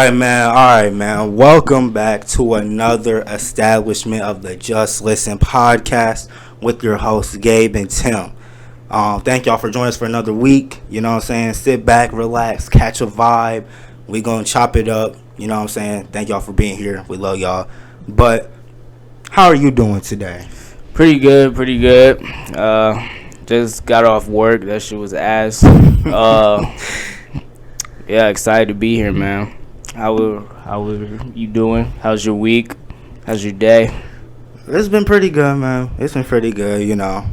All right, man. Welcome back to another establishment of the Just Listen podcast with your hosts, Gabe and Tim. Thank y'all for joining us for another week. You know what I'm saying? Sit back, relax, catch a vibe. We gonna chop it up. You know what I'm saying? Thank y'all for being here. We love y'all. But how are you doing today? Pretty good. Just got off work. That shit was ass. Yeah, excited to be here, man. How are you doing? How's your week? How's your day? It's been pretty good, man. It's been pretty good, you know.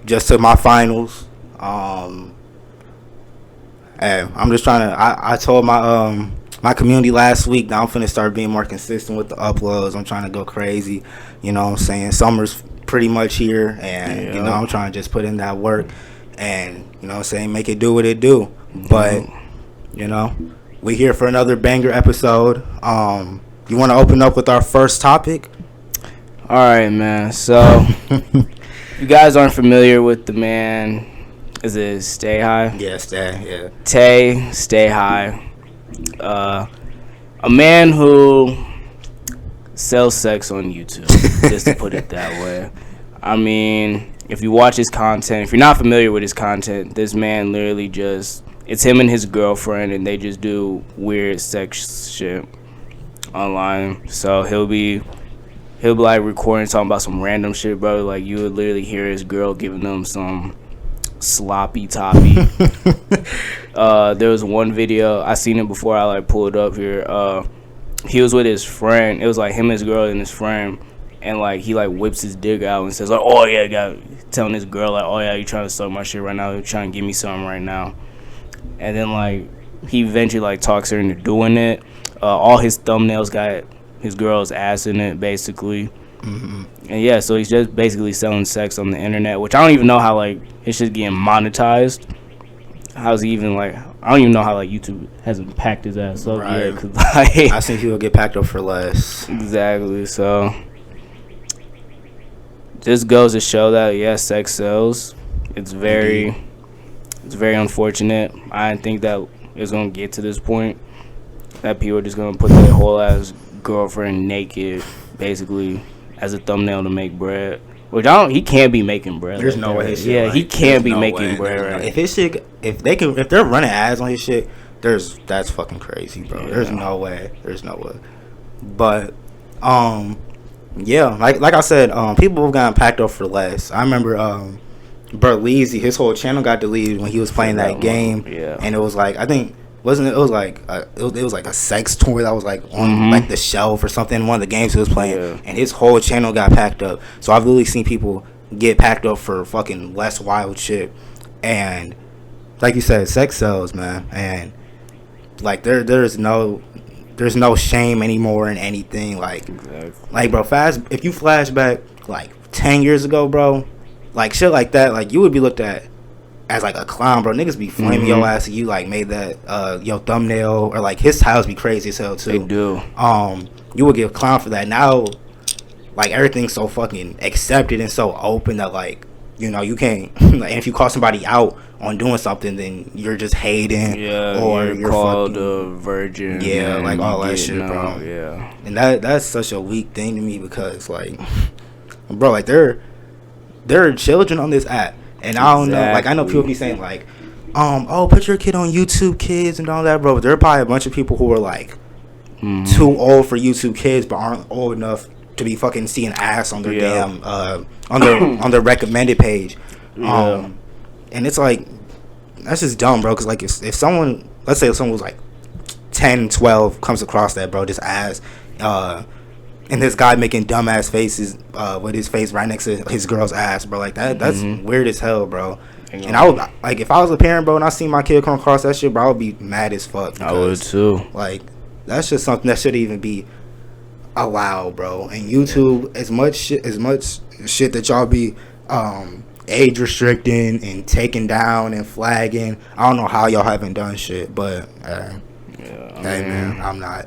Just took my finals. Hey, I'm just trying to. I told my community last week that I'm finna start being more consistent with the uploads. I'm trying to go crazy. You know what I'm saying? Summer's pretty much here, and you know I'm trying to just put in that work, and you know what I'm saying, make it do what it do. But you know, we here for another banger episode. You want to open up with our first topic? All right, man. So, if you guys aren't familiar with the man, is it TaeStayHigh? Yeah, yeah. TaeStayHigh. A man who sells sex on YouTube, just to put it that way. I mean, if you watch his content, if you're not familiar with his content, this man literally just, it's him and his girlfriend, and they just do weird sex shit online. So he'll be like recording, talking about some random shit, bro. Like, you would literally hear his girl giving them some sloppy toppy. There was one video, I seen it before I like pulled up here. He was with his friend. It was like him, his girl, and his friend, and like he like whips his dick out and says like, "Oh yeah," telling his girl like, "Oh yeah, you trying to suck my shit right now? You trying to give me something right now?" And then like he eventually like talks her into doing it. All his thumbnails got his girl's ass in it, basically. Mm-hmm. And yeah, so he's just basically selling sex on the internet, which I don't even know how like it's just getting monetized. How's he even like? I don't even know how like YouTube hasn't packed his ass up yet. Cause, like, I think people get packed up for less. Exactly. So just goes to show that yes, sex sells. It's very unfortunate. I didn't think that it's gonna get to this point that people are just gonna put their whole ass girlfriend naked, basically, as a thumbnail to make bread. Which he can't be making bread. There's no way. He can't be making bread. Right? If his shit, if they're running ads on his shit, that's fucking crazy, bro. Yeah. There's no way. But yeah, like I said, people have gotten packed up for less. I remember Berleezy, his whole channel got deleted when he was playing that game. Yeah, and it was like, I think. Wasn't it? It was like it was like a sex toy that was like on like the shelf or something. One of the games he was playing, and his whole channel got packed up. So I've literally seen people get packed up for fucking less wild shit. And like you said, sex sells, man. And like there's no shame anymore in anything. Like like bro, if you flash back like 10 years ago, bro, like shit like that, like you would be looked at as like a clown, bro. Niggas be flaming your ass. You like made that your thumbnail, or like his styles be crazy as hell too. They do. You would get a clown for that. Now, like everything's so fucking accepted and so open that like, you know, you can't. Like, if you call somebody out on doing something, then you're just hating. Yeah, or you're called a virgin. Yeah, like all that shit, bro. Yeah, and that's such a weak thing to me, because like, bro, like there are children on this app. And I don't know, like, I know people be saying, like, oh, put your kid on YouTube Kids and all that, bro. But there are probably a bunch of people who are, like, too old for YouTube Kids, but aren't old enough to be fucking seeing ass on their damn, on their recommended page. And it's, like, that's just dumb, bro. Because, like, if someone, let's say if someone was, like, 10, 12, comes across that, bro, just ass, and this guy making dumbass faces with his face right next to his girl's ass, bro. Like, that's weird as hell, bro. And I would, like, if I was a parent, bro, and I seen my kid come across that shit, bro, I would be mad as fuck. I would too. Like, that's just something that shouldn't even be allowed, bro. And YouTube, as much shit that y'all be age restricting and taking down and flagging, I don't know how y'all haven't done shit, but hey, man, I'm not.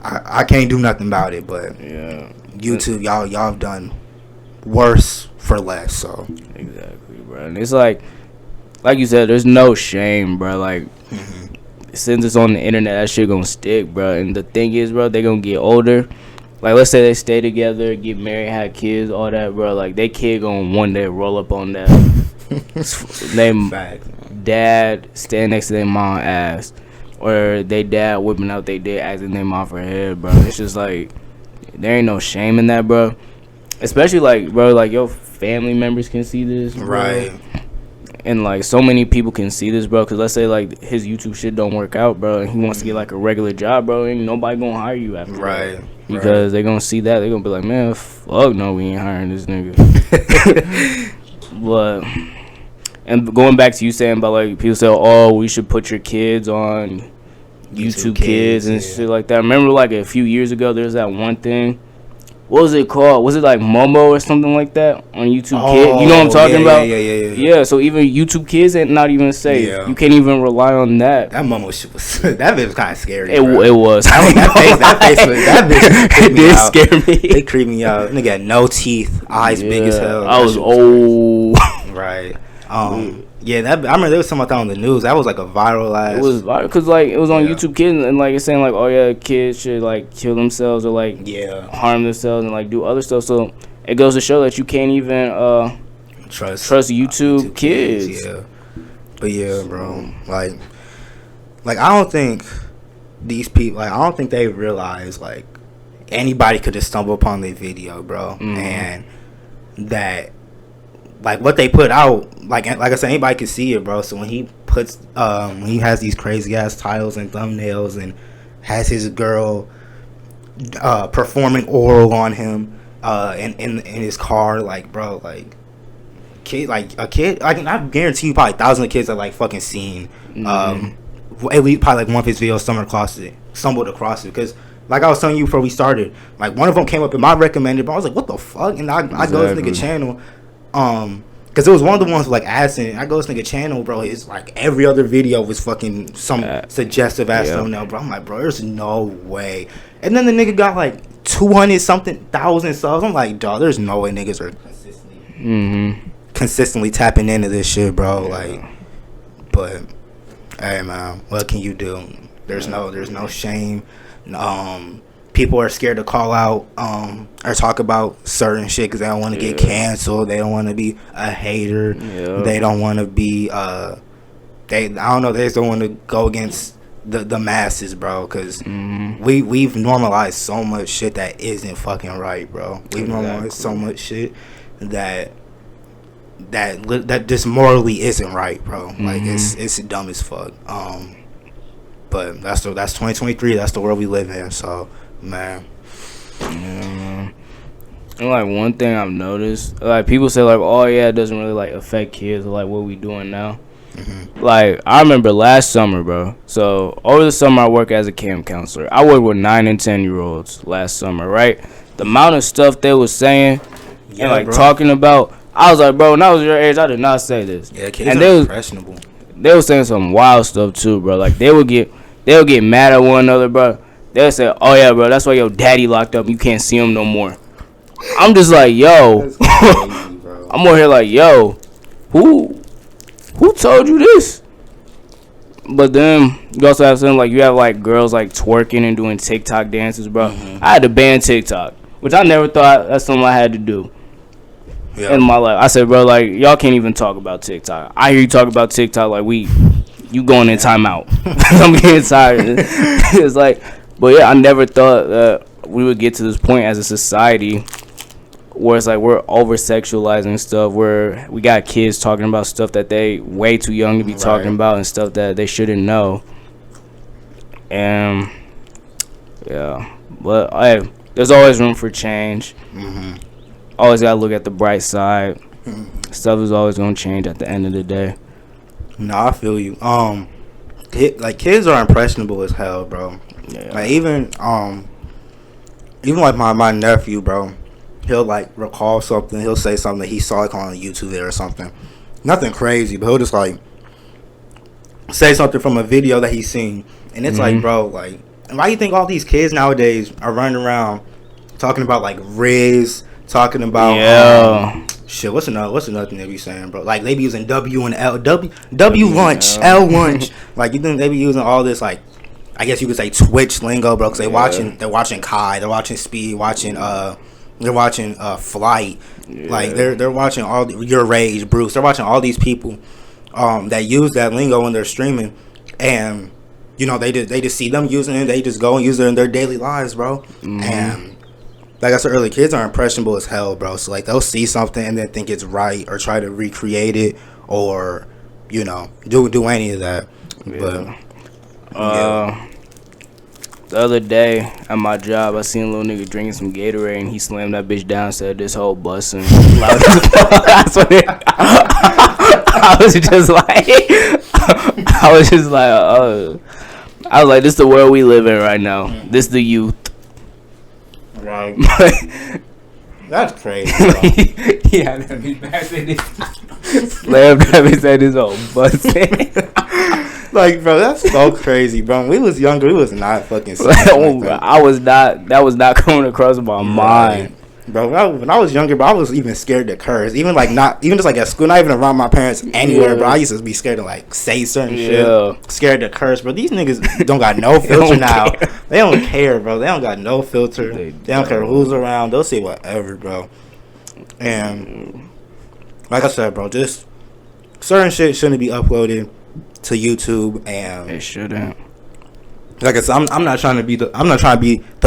I can't do nothing about it, but YouTube, y'all have done worse for less. So exactly, bro. And it's like you said, there's no shame, bro. Like since it's on the internet, that shit gonna stick, bro. And the thing is, bro, they gonna get older. Like, let's say they stay together, get married, have kids, all that, bro. Like, they kid gonna one day roll up on that. Dad stand next to their mom ass, or they dad whipping out they dick asking their mom for head, bro. It's just like, there ain't no shame in that, bro. Especially, like, bro, like, your family members can see this, bro. Right. And, like, so many people can see this, bro. Because let's say, like, his YouTube shit don't work out, bro, and he wants to get, like, a regular job, bro. Ain't nobody gonna hire you after that. Because they gonna see that. They gonna be like, man, fuck no, we ain't hiring this nigga. But, and going back to you saying about, like, people say, oh, we should put your kids on YouTube Kids and shit like that. Remember, like, a few years ago, there was that one thing. What was it called? Was it like Momo or something like that on YouTube Kids? You know what I'm talking about? Yeah, so even YouTube Kids ain't not even safe. Yeah. You can't even rely on that. That Momo shit was that bitch was kind of scary. It was. That bitch did scare me. They creeped me out. Nigga had no teeth, eyes big as hell. I was old. Right. Yeah, I remember there was something like that on the news. That was like a viral ass. It was viral because like it was on YouTube Kids and like it's saying like, oh yeah, kids should like kill themselves or like harm themselves and like do other stuff. So it goes to show that you can't even trust YouTube Kids. Yeah, but yeah, bro. Like I don't think these people. Like I don't think they realize like anybody could just stumble upon their video, bro, and that. Like what they put out, like I said, anybody can see it, bro. So when he puts, when he has these crazy ass titles and thumbnails, and has his girl performing oral on him, in his car, like bro, like a kid, like I guarantee you, probably thousands of kids have like fucking seen, at least probably like one of his videos stumbled across it, because. Like I was telling you before we started, like one of them came up in my recommended, but I was like, what the fuck? And I go to this nigga channel. Because it was one of the ones like asking. I go to this nigga channel, bro. It's like every other video was fucking some suggestive ass thumbnail, bro. I'm like, bro, there's no way. And then the nigga got like 200-something thousand subs. I'm like, dog, there's no way niggas are consistently tapping into this shit, bro. Like, but hey, man, what can you do? There's no shame. People are scared to call out or talk about certain shit because they don't want to get canceled. They don't want to be a hater. They don't want to be I don't know. They just don't want to go against the masses, bro. Because we've normalized so much shit that isn't fucking right, bro. We've normalized so much shit that just morally isn't right, bro. Like it's dumb as fuck. But that's 2023. That's the world we live in. So. Man. And like one thing I've noticed, like people say like, oh yeah, it doesn't really like affect kids or like what we doing now. Like I remember last summer, bro. So over the summer I work as a camp counselor. I worked with 9 and 10-year-olds last summer, right? The amount of stuff they was saying and like talking about, I was like, bro, when I was your age, I did not say this. Yeah, kids are impressionable. They was saying some wild stuff too, bro. Like they would get mad at one another, bro. They'll say, oh, yeah, bro, that's why your daddy locked up. You can't see him no more. I'm just like, yo. Crazy, I'm over here like, yo, who told you this? But then you also have something like you have, like, girls, like, twerking and doing TikTok dances, bro. I had to ban TikTok, which I never thought that's something I had to do in my life. I said, bro, like, y'all can't even talk about TikTok. I hear you talk about TikTok like you going in timeout. I'm getting tired. It's like... But yeah, I never thought that we would get to this point as a society where it's like we're over sexualizing stuff, where we got kids talking about stuff that they way too young to be talking about and stuff that they shouldn't know. And yeah, but hey, there's always room for change. Always gotta look at the bright side. Stuff is always gonna change at the end of the day. No, I feel you. Like kids are impressionable as hell, bro. Yeah. Like even like my nephew, bro, he'll like recall something. He'll say something that he saw like on a YouTube video or something. Nothing crazy, but he'll just like say something from a video that he's seen, and it's like, bro, like why do you think all these kids nowadays are running around talking about like Riz, talking about Shit, what's another thing they be saying, bro? Like they be using W and L, W lunch, L lunch. Like you think they be using all this, like I guess you could say Twitch lingo, bro? Because they're watching Kai, they're watching Speed, they're watching Flight, like they're watching Your Rage, Bruce. They're watching all these people that use that lingo when they're streaming, and you know they just see them using it. They just go and use it in their daily lives, bro. And like I said earlier, kids are impressionable as hell, bro. So like they'll see something and then think it's right or try to recreate it or you know do any of that. Yeah. But the other day at my job, I seen a little nigga drinking some Gatorade and he slammed that bitch down and said, "This whole bussin'." I was just like, this is the world we live in right now. This the youth. Right. That's crazy. Yeah, that bitch back said this. Slammed that bitch said this whole bussin'. Like, bro, that's so crazy, bro. When we was younger, we was not fucking like that. That was not coming across my mind. Bro, when I was younger, bro, I was even scared to curse. Even just like at school, not even around my parents anywhere, bro. I used to be scared to like say certain shit. Scared to curse, bro. These niggas don't got no filter now. They don't care, bro. They don't got no filter. They don't care who's around. They'll say whatever, bro. And like I said, bro, just certain shit shouldn't be uploaded to YouTube, and it shouldn't. Like I said, I'm not trying to be the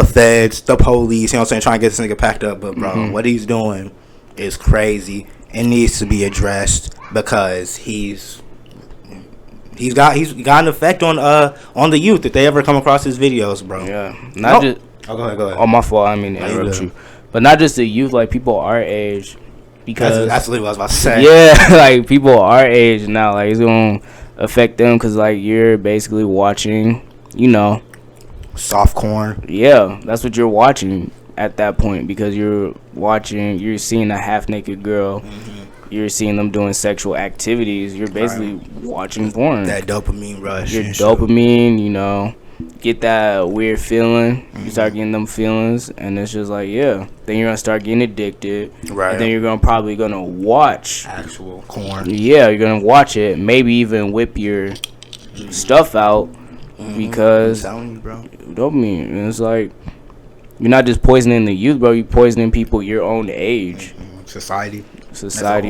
feds, the police, you know what I'm saying, trying to get this nigga packed up, but bro, what he's doing is crazy. It needs to be addressed because he's got an effect on the youth if they ever come across his videos, bro. Yeah. Go ahead. Oh, my fault. I mean to interrupt you. But not just the youth, like people our age, because that's literally what I was about to say. Yeah, like people our age now, like it's gonna affect them because like you're basically watching, you know, soft corn. Yeah, that's what you're watching at that point because you're seeing a half naked girl. You're seeing them doing sexual activities. You're basically watching porn. That dopamine rush. Your dopamine, you know, get that weird feeling. You start getting them feelings, and it's just like, yeah. Then you're gonna start getting addicted. Right. And then you're probably gonna watch actual corn. Yeah, you're gonna watch it. Maybe even whip your stuff out because I'm telling you, bro. Dopamine. And it's like you're not just poisoning the youth, bro. You're poisoning people your own age. Society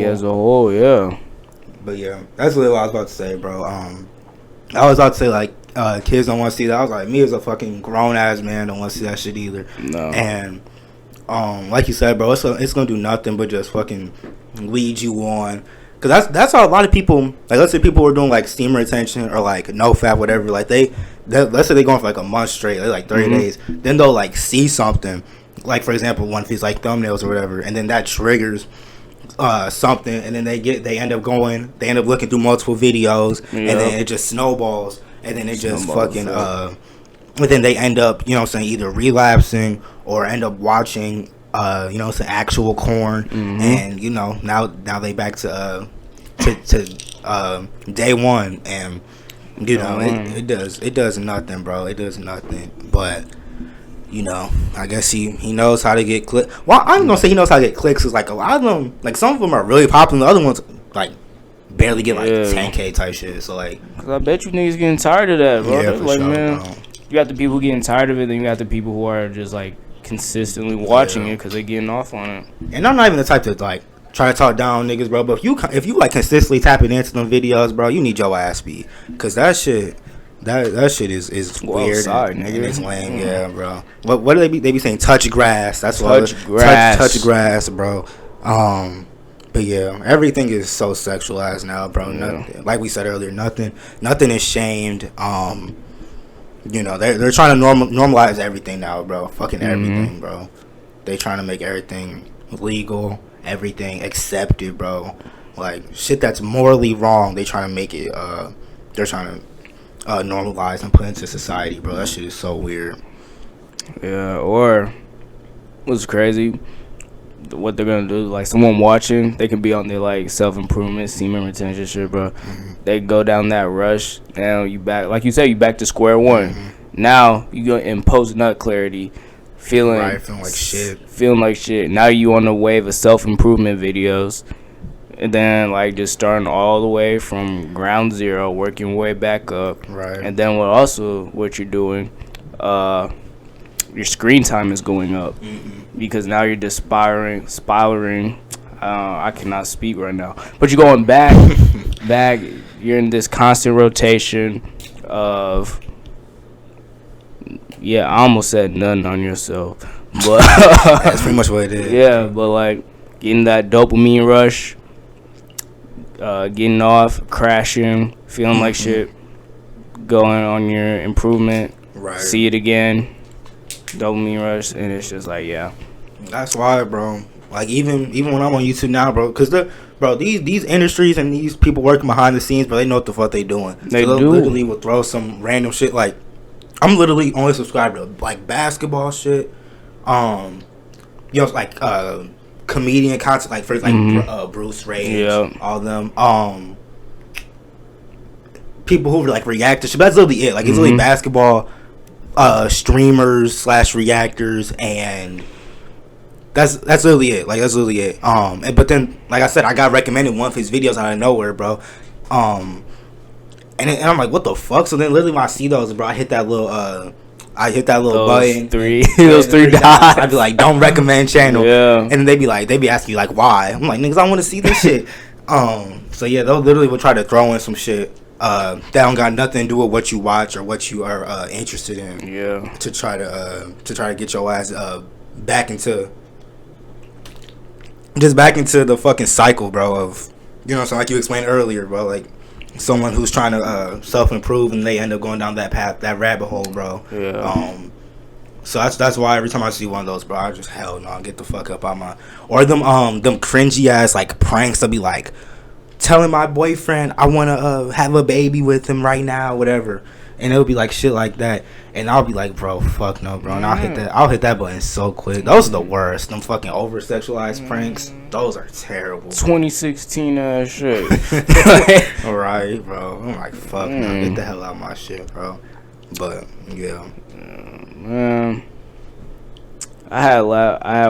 as a whole, yeah. But yeah, that's what I was about to say, bro. I was about to say like kids don't want to see that. I was like, me as a fucking grown ass man don't want to see that shit either. No. And like you said, bro, it's gonna do nothing but just fucking lead you on. Cause that's how a lot of people, like let's say people were doing like steam retention or like no fap, whatever. Like let's say they going for like a month straight, like 30 days. Then they'll like see something, like for example, one of these like thumbnails or whatever, and then that triggers something, and then they end up looking through multiple videos, and then it just snowballs, and then it just fucking and then they end up, you know what I'm saying, either relapsing or end up watching you know, some actual corn, and you know now they back to day one, and you know it does nothing, bro. It does nothing, but you know, I guess he knows how to get clicks. Well, I'm gonna say he knows how to get clicks. Cause like a lot of them, like some of them are really popular. The other ones like barely get like 10K type shit. So like, cause I bet you niggas getting tired of that, bro. Yeah, for like, sure, man, bro. You got the people getting tired of it, then you got the people who are just like consistently watching it because they're getting off on it. And I'm not even the type to like try to talk down niggas, bro. But if you like consistently tapping into them videos, bro, you need your ass beat, cause that shit is weird and it's lame, yeah, bro. What do they be saying? Touch grass. That's what touch grass, bro. But yeah, everything is so sexualized now, bro. Nothing, like we said earlier, nothing is shamed. You know, they're trying to normalize everything now, bro. Fucking everything, bro. They trying to make everything legal, everything accepted, bro. Like shit that's morally wrong, they trying to make it. They're trying to normalize and put into society, bro. That shit is so weird. Yeah, or what's crazy, what they're gonna do, like someone watching, they can be on their like self-improvement, semen retention shit, bro. They go down that rush, now you back, like you said, you back to square one. Now you go in post nut clarity, feeling like shit. Now you on the wave of self-improvement videos, and then like just starting all the way from ground zero, working your way back up. Right. And then what you're doing, your screen time is going up because now you're just spiraling. I cannot speak right now, but you're going back. You're in this constant rotation of. Yeah, I almost said nothing on yourself, but that's pretty much what it is. Yeah, but like getting that dopamine rush, getting off, crashing, feeling like shit, going on your improvement, right? See it again, dopamine rush, and it's just like, yeah. That's why, bro. Like even when I'm on YouTube now, bro, because these industries and these people working behind the scenes, bro, they know what the fuck they doing. They so do. Literally will throw some random shit like. I'm literally only subscribed to like basketball shit, like comedian content, like for like Bruce Rage, all them, people who like react to shit. But that's literally it. Like it's literally basketball, streamers / reactors, and that's literally it. Like that's literally it. But then, like I said, I got recommended one of his videos out of nowhere, bro. And I'm like, what the fuck? So then, literally, when I see those, bro, I hit that little button. Those three dots. I'd be like, don't recommend channel. Yeah. And then they be asking you, like, why? I'm like, niggas, I want to see this shit. So yeah, they'll literally will try to throw in some shit that don't got nothing to do with what you watch or what you are interested in. Yeah. To try to get your ass back into the fucking cycle, bro, of, you know, so like you explained earlier, bro, like someone who's trying to self-improve and they end up going down that path, that rabbit hole, bro. Yeah. So that's why every time I see one of those, bro, I just, hell no, get the fuck up out my, or them cringy ass like pranks. They'll be like telling my boyfriend I want to have a baby with him right now, whatever, and it'll be like shit like that, and I'll be like, bro, fuck no, bro, and I'll hit that button so quick. Those are the worst. Them fucking over sexualized pranks. Those are terrible. 2016 ass shit. Alright, bro. I'm like, fuck no, get the hell out of my shit, bro. But yeah. Man, I had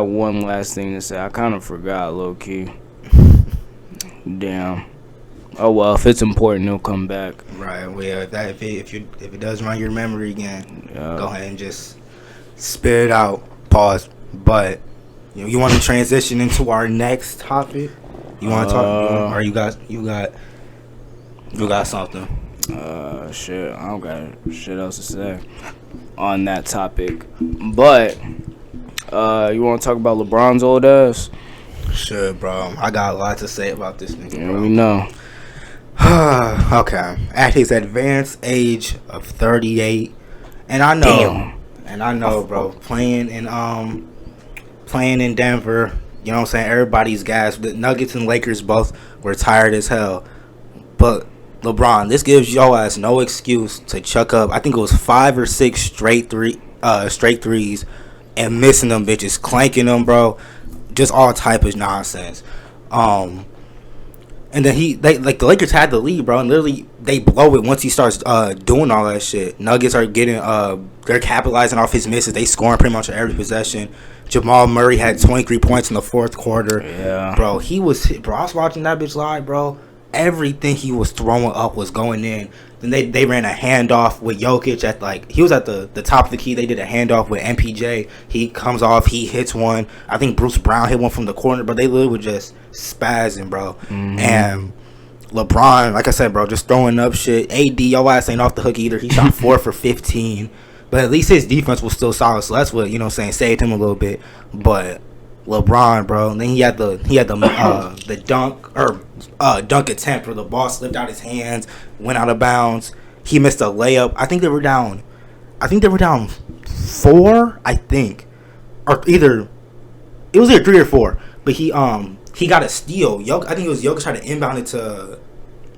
one last thing to say. I kind of forgot, low key. Damn. Oh well, if it's important, it'll come back. Right. Well, yeah, if it does run your memory again, go ahead and just spit it out. Pause. But you want to transition into our next topic? You want to talk? Or you got something? Shit. I don't got shit else to say on that topic. But you want to talk about LeBron's old ass? Sure, bro. I got a lot to say about this nigga. Yeah, bro. we know. Okay. At his advanced age of 38, and I know, bro, playing in Denver, you know what I'm saying, everybody's guys. The Nuggets and Lakers both were tired as hell. But LeBron, this gives your ass no excuse to chuck up, I think it was 5 or 6 straight threes and missing them bitches, clanking them, bro. Just all type of nonsense. And then the Lakers had the lead, bro, and literally they blow it once he starts doing all that shit. Nuggets are getting they're capitalizing off his misses. They scoring pretty much every possession. Jamal Murray had 23 points in the fourth quarter. Yeah, bro, I was watching that bitch live, bro. Everything he was throwing up was going in. Then they ran a handoff with Jokic he was at the top of the key. They did a handoff with MPJ. He comes off, he hits one. I think Bruce Brown hit one from the corner, but they literally were just spazzing, bro. Mm-hmm. And LeBron, like I said, bro, just throwing up shit. AD, your ass ain't off the hook either. He shot 4 for 15. But at least his defense was still solid, so that's what, you know what I'm saying, saved him a little bit. But LeBron, bro, and then he had the dunk attempt where the ball slipped out his hands, went out of bounds. He missed a layup. I think they were down 4, I think. Or it was either 3 or 4. But he got a steal. I think it was Jokic tried to inbound it to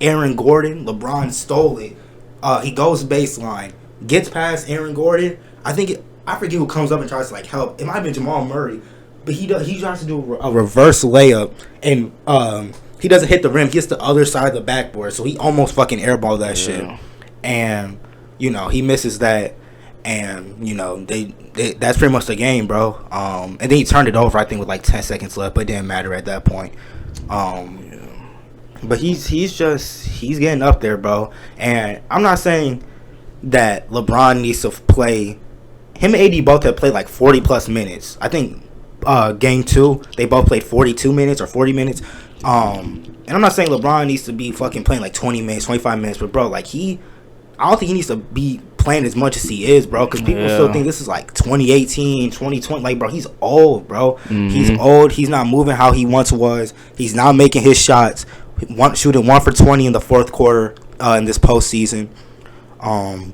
Aaron Gordon. LeBron stole it. He goes baseline, gets past Aaron Gordon. I forget who comes up and tries to help. It might have been Jamal Murray. But he tries to do a reverse layup, and he doesn't hit the rim. He hits the other side of the backboard, so he almost fucking airballed that shit. And, you know, he misses that. and they that's pretty much the game, bro. And then he turned it over, I think, with like 10 seconds left, but it didn't matter at that point. But he's getting up there, bro. And I'm not saying that LeBron needs to play. Him and AD both have played like 40 plus minutes. I think game 2 they both played 42 minutes or 40 minutes. And I'm not saying LeBron needs to be fucking playing like 20 minutes, 25 minutes, but bro, like I don't think he needs to be playing as much as he is, bro, because people still think this is like 2018, 2020. Like, bro, he's old, bro. Mm-hmm. He's old. He's not moving how he once was. He's not making his shots. Shooting 1 for 20 in the fourth quarter in this postseason. And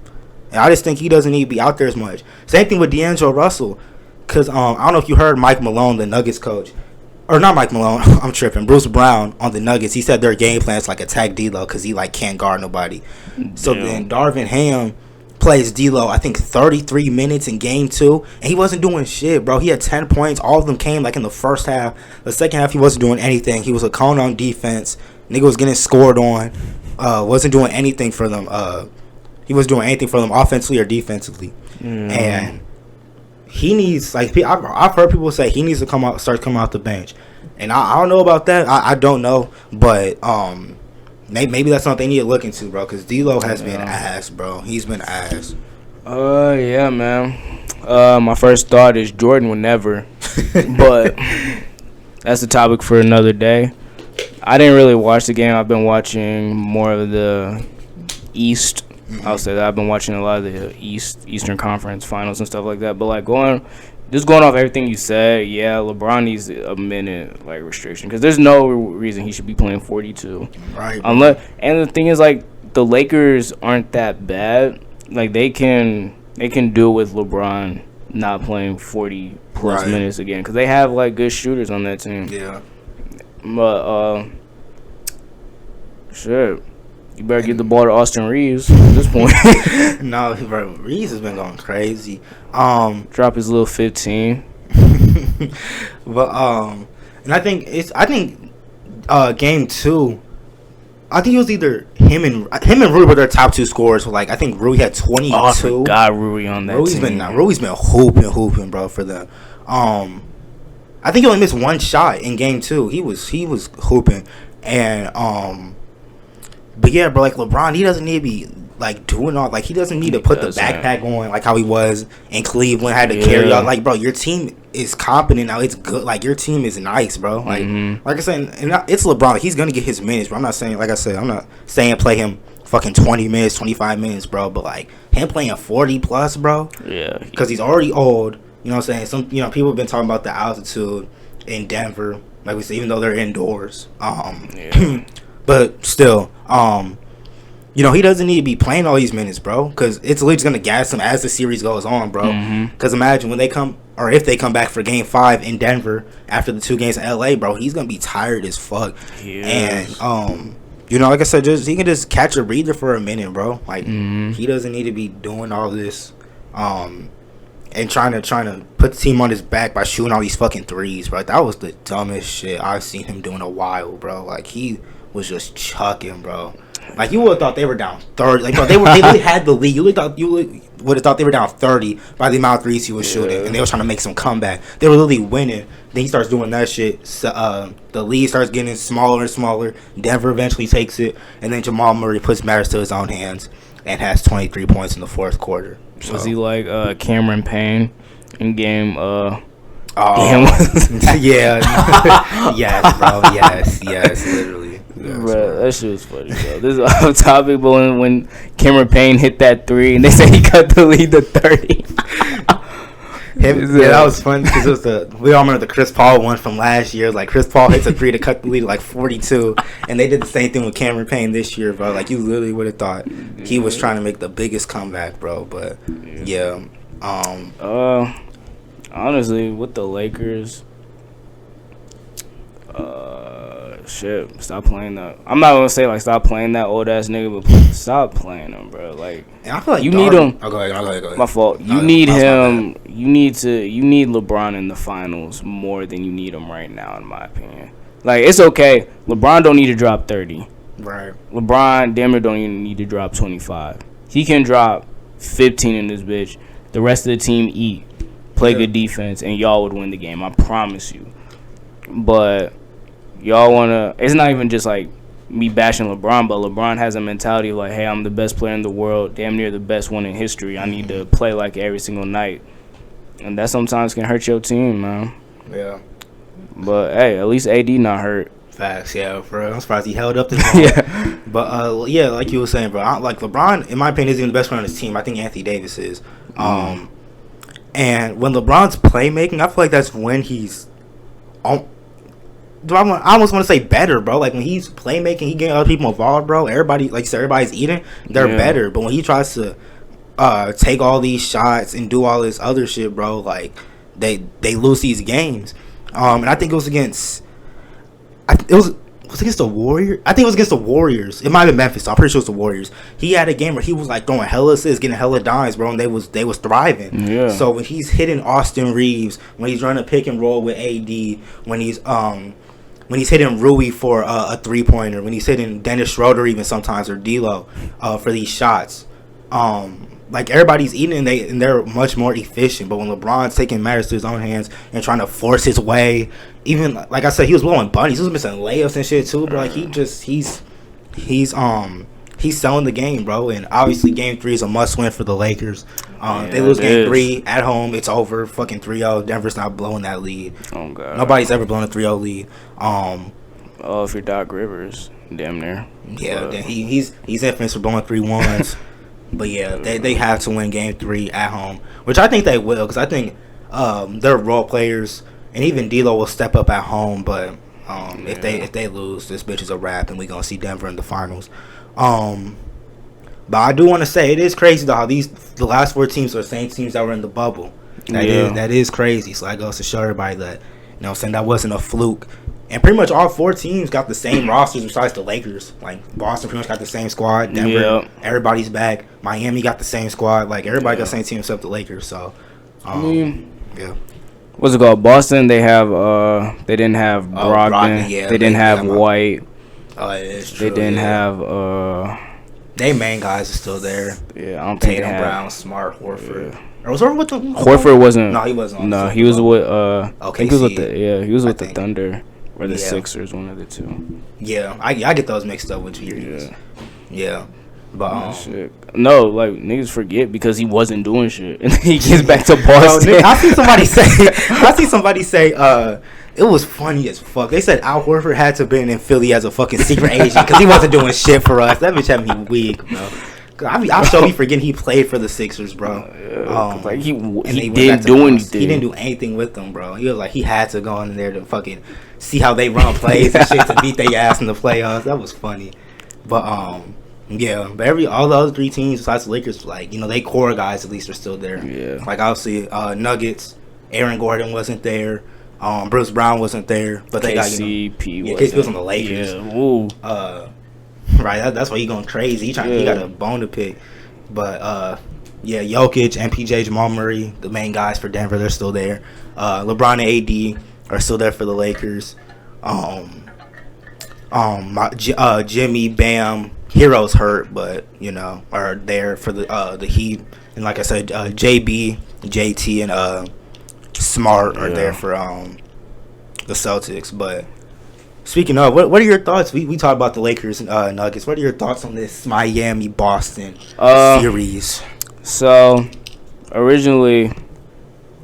I just think he doesn't need to be out there as much. Same thing with D'Angelo Russell, because I don't know if you heard Mike Malone, the Nuggets coach. Or not Mike Malone, I'm tripping. Bruce Brown on the Nuggets. He said their game plan is like attack D'Lo because he like can't guard nobody. Damn. So then Darvin Ham plays D'Lo, I think 33 minutes in game 2, and he wasn't doing shit, bro. He had 10 points. All of them came like in the first half. The second half he wasn't doing anything. He was a cone on defense. Nigga was getting scored on. Wasn't doing anything for them. He wasn't doing anything for them offensively or defensively. And he needs, like, I've heard people say he needs to start coming out the bench, and I don't know about that. I don't know, but maybe that's something they need to look into, bro. Because D'Lo has been ass, bro. He's been ass. Yeah, man. My first thought is Jordan would never, but that's a topic for another day. I didn't really watch the game. I've been watching more of the East. I'll say that I've been watching a lot of the Eastern Conference Finals and stuff like that. But like going off everything you said, yeah, LeBron needs a minute like restriction because there's no reason he should be playing 42. Right. And the thing is, like, the Lakers aren't that bad. Like they can do it with LeBron not playing 40 plus minutes again because they have like good shooters on that team. Yeah. But shit. You better get the ball to Austin Reeves at this point. No, bro, Reeves has been going crazy. Drop his little 15. But and I think game 2. I think it was either him and Rui were their top 2 scorers. Like I think Rui had 22. Oh, I forgot Rui on that team. Rui's been hooping, bro, for them. I think he only missed 1 shot in game 2. He was hooping, and but yeah, bro, like LeBron, he doesn't need to be like doing all, like he doesn't need to put the backpack on like how he was in Cleveland, had to carry out. Like, bro, your team is competent now. It's good. Like your team is nice, bro. Like like I said, and it's LeBron. Like, he's gonna get his minutes, bro. I'm not saying, like I said, I'm not saying play him fucking 20 minutes, 25 minutes, bro. But like him playing 40 plus, bro. Yeah. Because he's already old. You know what I'm saying? Some people have been talking about the altitude in Denver, like we said, even though they're indoors. But still, he doesn't need to be playing all these minutes, bro, because it's literally going to gas him as the series goes on, bro. Because imagine when they come, or if they come back for Game 5 in Denver after the 2 games in LA, bro, he's going to be tired as fuck. Yes. And, like I said, he can just catch a breather for a minute, bro. Like, he doesn't need to be doing all this, and trying to put the team on his back by shooting all these fucking threes, bro. That was the dumbest shit I've seen him do in a while, bro. Like, he was just chucking, bro. Like, you would have thought they were down 30. Like, bro, they really had the lead. You would have thought they were down 30 by the amount of threes he was shooting, and they were trying to make some comeback. They were literally winning. Then he starts doing that shit. So, the lead starts getting smaller and smaller. Denver eventually takes it, and then Jamal Murray puts matters to his own hands and has 23 points in the fourth quarter. So. Was he like Cameron Payne in game? Yeah. Yes, bro. Yes, literally. Yes, bro, that shit was funny, bro. This is off topic, but when Cameron Payne hit that 3 and they said he cut the lead to 30. That was fun because we all remember the Chris Paul one from last year. Like, Chris Paul hits a 3 to cut the lead to like 42, and they did the same thing with Cameron Payne this year, bro. Like, you literally would have thought he was trying to make the biggest comeback, bro. But yeah. Honestly, with the Lakers, shit, stop playing that. I'm not gonna say like stop playing that old ass nigga, but stop playing him, bro. Like, and I feel like you need him. Go ahead. My fault. You need him. You need LeBron in the finals more than you need him right now, in my opinion. Like, it's okay. LeBron don't need to drop 30. Right. LeBron damn near don't even need to drop 25. He can drop 15 in this bitch. The rest of the team eat, play good defense, and y'all would win the game. I promise you. But y'all wanna. It's not even just like me bashing LeBron, but LeBron has a mentality of like, hey, I'm the best player in the world, damn near the best one in history. I need to play like every single night, and that sometimes can hurt your team, man. Yeah. But hey, at least AD not hurt. Facts, yeah, bro. I'm surprised he held up this long. Yeah. But yeah, like you were saying, bro. Like LeBron, in my opinion, isn't even the best player on his team. I think Anthony Davis is. And when LeBron's playmaking, I feel like that's when he's. I almost want to say better, bro. Like when he's playmaking, he getting other people involved, bro. Everybody, like you said, everybody's eating. They're better. But when he tries to take all these shots and do all this other shit, bro, like they lose these games. And I think it was against. Was it against the Warriors? I think it was against the Warriors. It might have been Memphis. I'm pretty sure it was the Warriors. He had a game where he was like throwing hella assists, getting hella dimes, bro, and they was thriving. Yeah. So when he's hitting Austin Reeves, when he's running a pick and roll with AD, when he's hitting Rui for a 3-pointer, when he's hitting Dennis Schroeder even sometimes, or D'Lo for these shots, like everybody's eating and they're much more efficient. But when LeBron's taking matters to his own hands and trying to force his way, even like I said, he was blowing bunnies, he was missing layups and shit too, bro. Like he's selling the game, bro. And obviously Game 3 is a must win for the Lakers. They lose Game 3 at home, it's over. Fucking 3-0. Denver's not blowing that lead. Oh god. Nobody's ever blown a 3-0 lead. Oh, if you're Doc Rivers, damn near. Yeah, he's infamous for blowing 3-1s. But yeah, they have to win Game 3 at home, which I think they will, because I think they're role players, and even D'Lo will step up at home. But if they lose, this bitch is a wrap, and we gonna see Denver in the finals. But I do want to say it is crazy though how the last 4 teams are the same teams that were in the bubble. That is crazy. So that goes to show everybody that, you know what I'm saying, that wasn't a fluke. And pretty much all 4 teams got the same rosters besides the Lakers. Like, Boston pretty much got the same squad. Denver, everybody's back. Miami got the same squad. Like, everybody got the same team except the Lakers. So, yeah. What's it called? Boston, they didn't have Brogdon. They didn't have White. Oh, it is true. They didn't have... They main guys are still there. Yeah, I don't think Tatum, Brown, Smart, Horford. Or was Horford with them? Horford wasn't... No, he wasn't. No, he was with... I think he was with the... he was with the Thunder. Or the Sixers, one of the two. Yeah, I get those mixed up with you. Yeah. But shit. No, like niggas forget because he wasn't doing shit, and he gets back to Boston. I see somebody say, it was funny as fuck. They said Al Horford had to have been in Philly as a fucking secret agent because he wasn't doing shit for us. That bitch had me weak, bro. I'm sure he forgetting he played for the Sixers, bro. Like he didn't do anything. He didn't do anything with them, bro. He was like, he had to go in there to fucking see how they run plays and shit to beat their ass in the playoffs. That was funny. But yeah, but all the other 3 teams besides the Lakers, like, you know, they core guys at least are still there. Yeah. Like obviously Nuggets, Aaron Gordon wasn't there. Bruce Brown wasn't there, but they KCP was on the Lakers. Yeah. Ooh. Right, that's why he going crazy. He got a bone to pick. But Jokic, MPJ, Jamal Murray, the main guys for Denver, they're still there. LeBron and AD are still there for the Lakers. Jimmy, Bam, Hero's hurt, but you know, are there for the Heat. And like I said, JB, JT, and Smart are there for the Celtics. But speaking of, what are your thoughts? We talked about the Lakers and Nuggets. What are your thoughts on this Miami-Boston series? So, originally,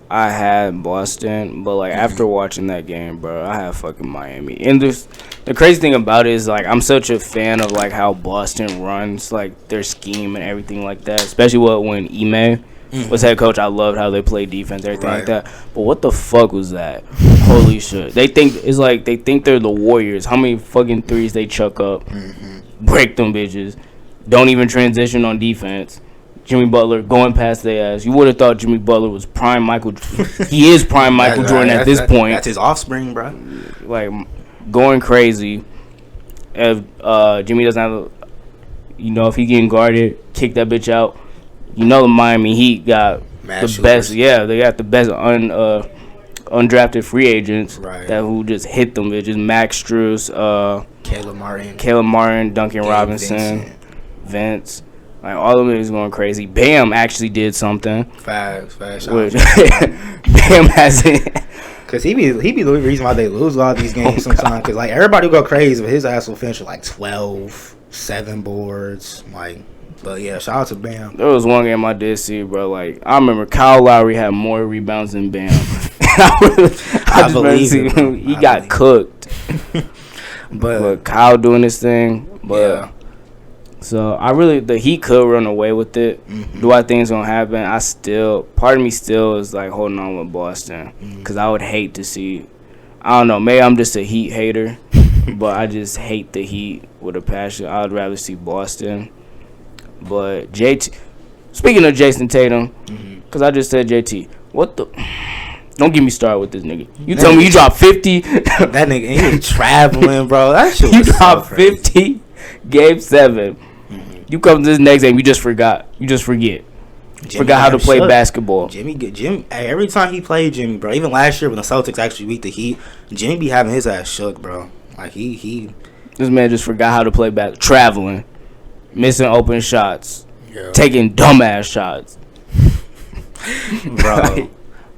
I had Boston, but like after watching that game, bro, I had fucking Miami. And the crazy thing about it is like I'm such a fan of like how Boston runs, like their scheme and everything like that. Especially when Ime was head coach, I loved how they play defense, everything like that. But what the fuck was that? Holy shit! They think they're the Warriors. How many fucking threes they chuck up, break them bitches, don't even transition on defense. Jimmy Butler going past their ass. You would have thought Jimmy Butler was prime Michael. He is prime Michael Jordan at this point. That's his offspring, bro. Like going crazy. If Jimmy doesn't have, if he getting guarded, kick that bitch out. You know the Miami Heat got the best. Yeah, they got the best undrafted free agents that who just hit them bitches. Max Strus, Caleb Martin, Duncan Robinson, Vince. Like, all of them niggas going crazy. Bam actually did something. Facts. Which, Bam hasn't. Because he be the reason why they lose a lot of these games sometimes. Because, like, everybody will go crazy, but his ass will finish with, like, 12, 7 boards. Like, but, yeah, shout out to Bam. There was one game I did see, bro. Like, I remember Kyle Lowry had more rebounds than Bam. I believe him. He got cooked. But Kyle doing his thing. But yeah. So the Heat could run away with it. Mm-hmm. Do I think it's gonna happen? Part of me still is like holding on with Boston because I would hate to see. I don't know. Maybe I'm just a Heat hater, but I just hate the Heat with a passion. I would rather see Boston. But JT, speaking of Jason Tatum, because I just said JT, what the. Don't get me started with this nigga. You tell me you dropped 50. That nigga, he traveling, bro. That shit was you dropped 50, game 7. You come to this next game, you just forgot. You just forget. Forgot how to play basketball. Jimmy, every time he played Jimmy, bro, even last year when the Celtics actually beat the Heat, Jimmy be having his ass shook, bro. Like, he. This man just forgot how to play basketball. Traveling. Missing open shots. Yeah. Taking dumbass shots. Bro.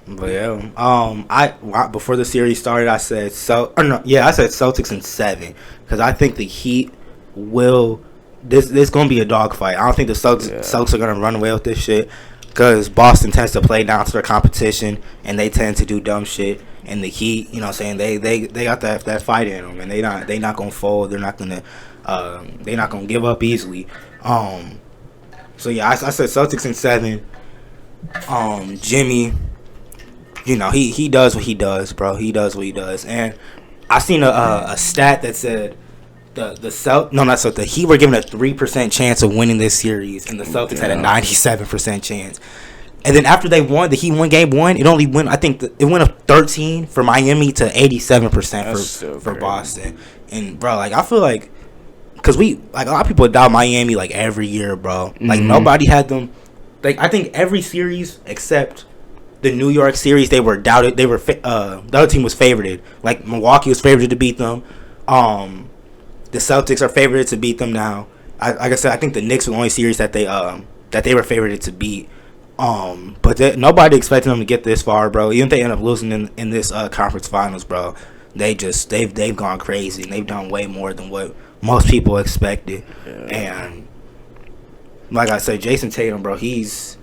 But yeah, before the series started, I said I said Celtics in 7 because I think the Heat will. This gonna be a dogfight. I don't think the Celtics are gonna run away with this shit because Boston tends to play down to their competition and they tend to do dumb shit. And the Heat, you know what I'm saying, they got that fight in them and they not gonna fold. They're not gonna give up easily. So yeah, I said Celtics in 7. Jimmy. You know, he does what he does, bro. He does what he does. And I seen a stat that said the Heat were given a 3% chance of winning this series, and the Celtics had a 97% chance. And then after they won, the Heat won game 1. It only went, I think, it went up 13 for Miami to 87% for Boston. And bro, like I feel like, cause a lot of people doubt Miami like every year, bro. Like nobody had them. Like I think every series except the New York series, they were doubted. They were the other team was favorited. Like Milwaukee was favored to beat them. The Celtics are favored to beat them now. Like I said, I think the Knicks were the only series that they were favored to beat. But nobody expected them to get this far, bro. Even if they end up losing in this conference finals, bro, they've gone crazy and they've done way more than what most people expected. Yeah. And like I said, Jason Tatum, bro, he's.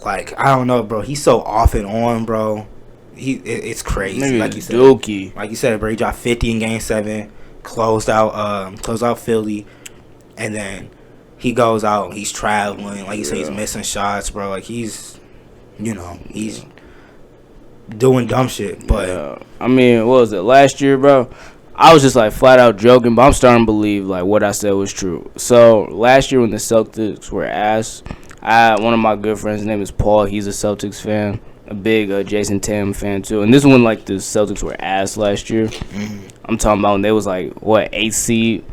Like, I don't know, bro. He's so off and on, bro. It's crazy. Nigga, like you said. Dookie. Like you said, bro. He dropped 50 in game 7. Closed out Philly. And then he goes out. He's traveling. Like you said, he's missing shots, bro. Like he's doing dumb shit. But I mean, what was it? Last year, bro? I was just like flat out joking, but I'm starting to believe like what I said was true. So last year when the Celtics were ass, one of my good friends, his name is Paul. He's a Celtics fan, a big Jason Tatum fan too. And this one, like the Celtics were ass last year. I'm talking about when they was like 8th seed,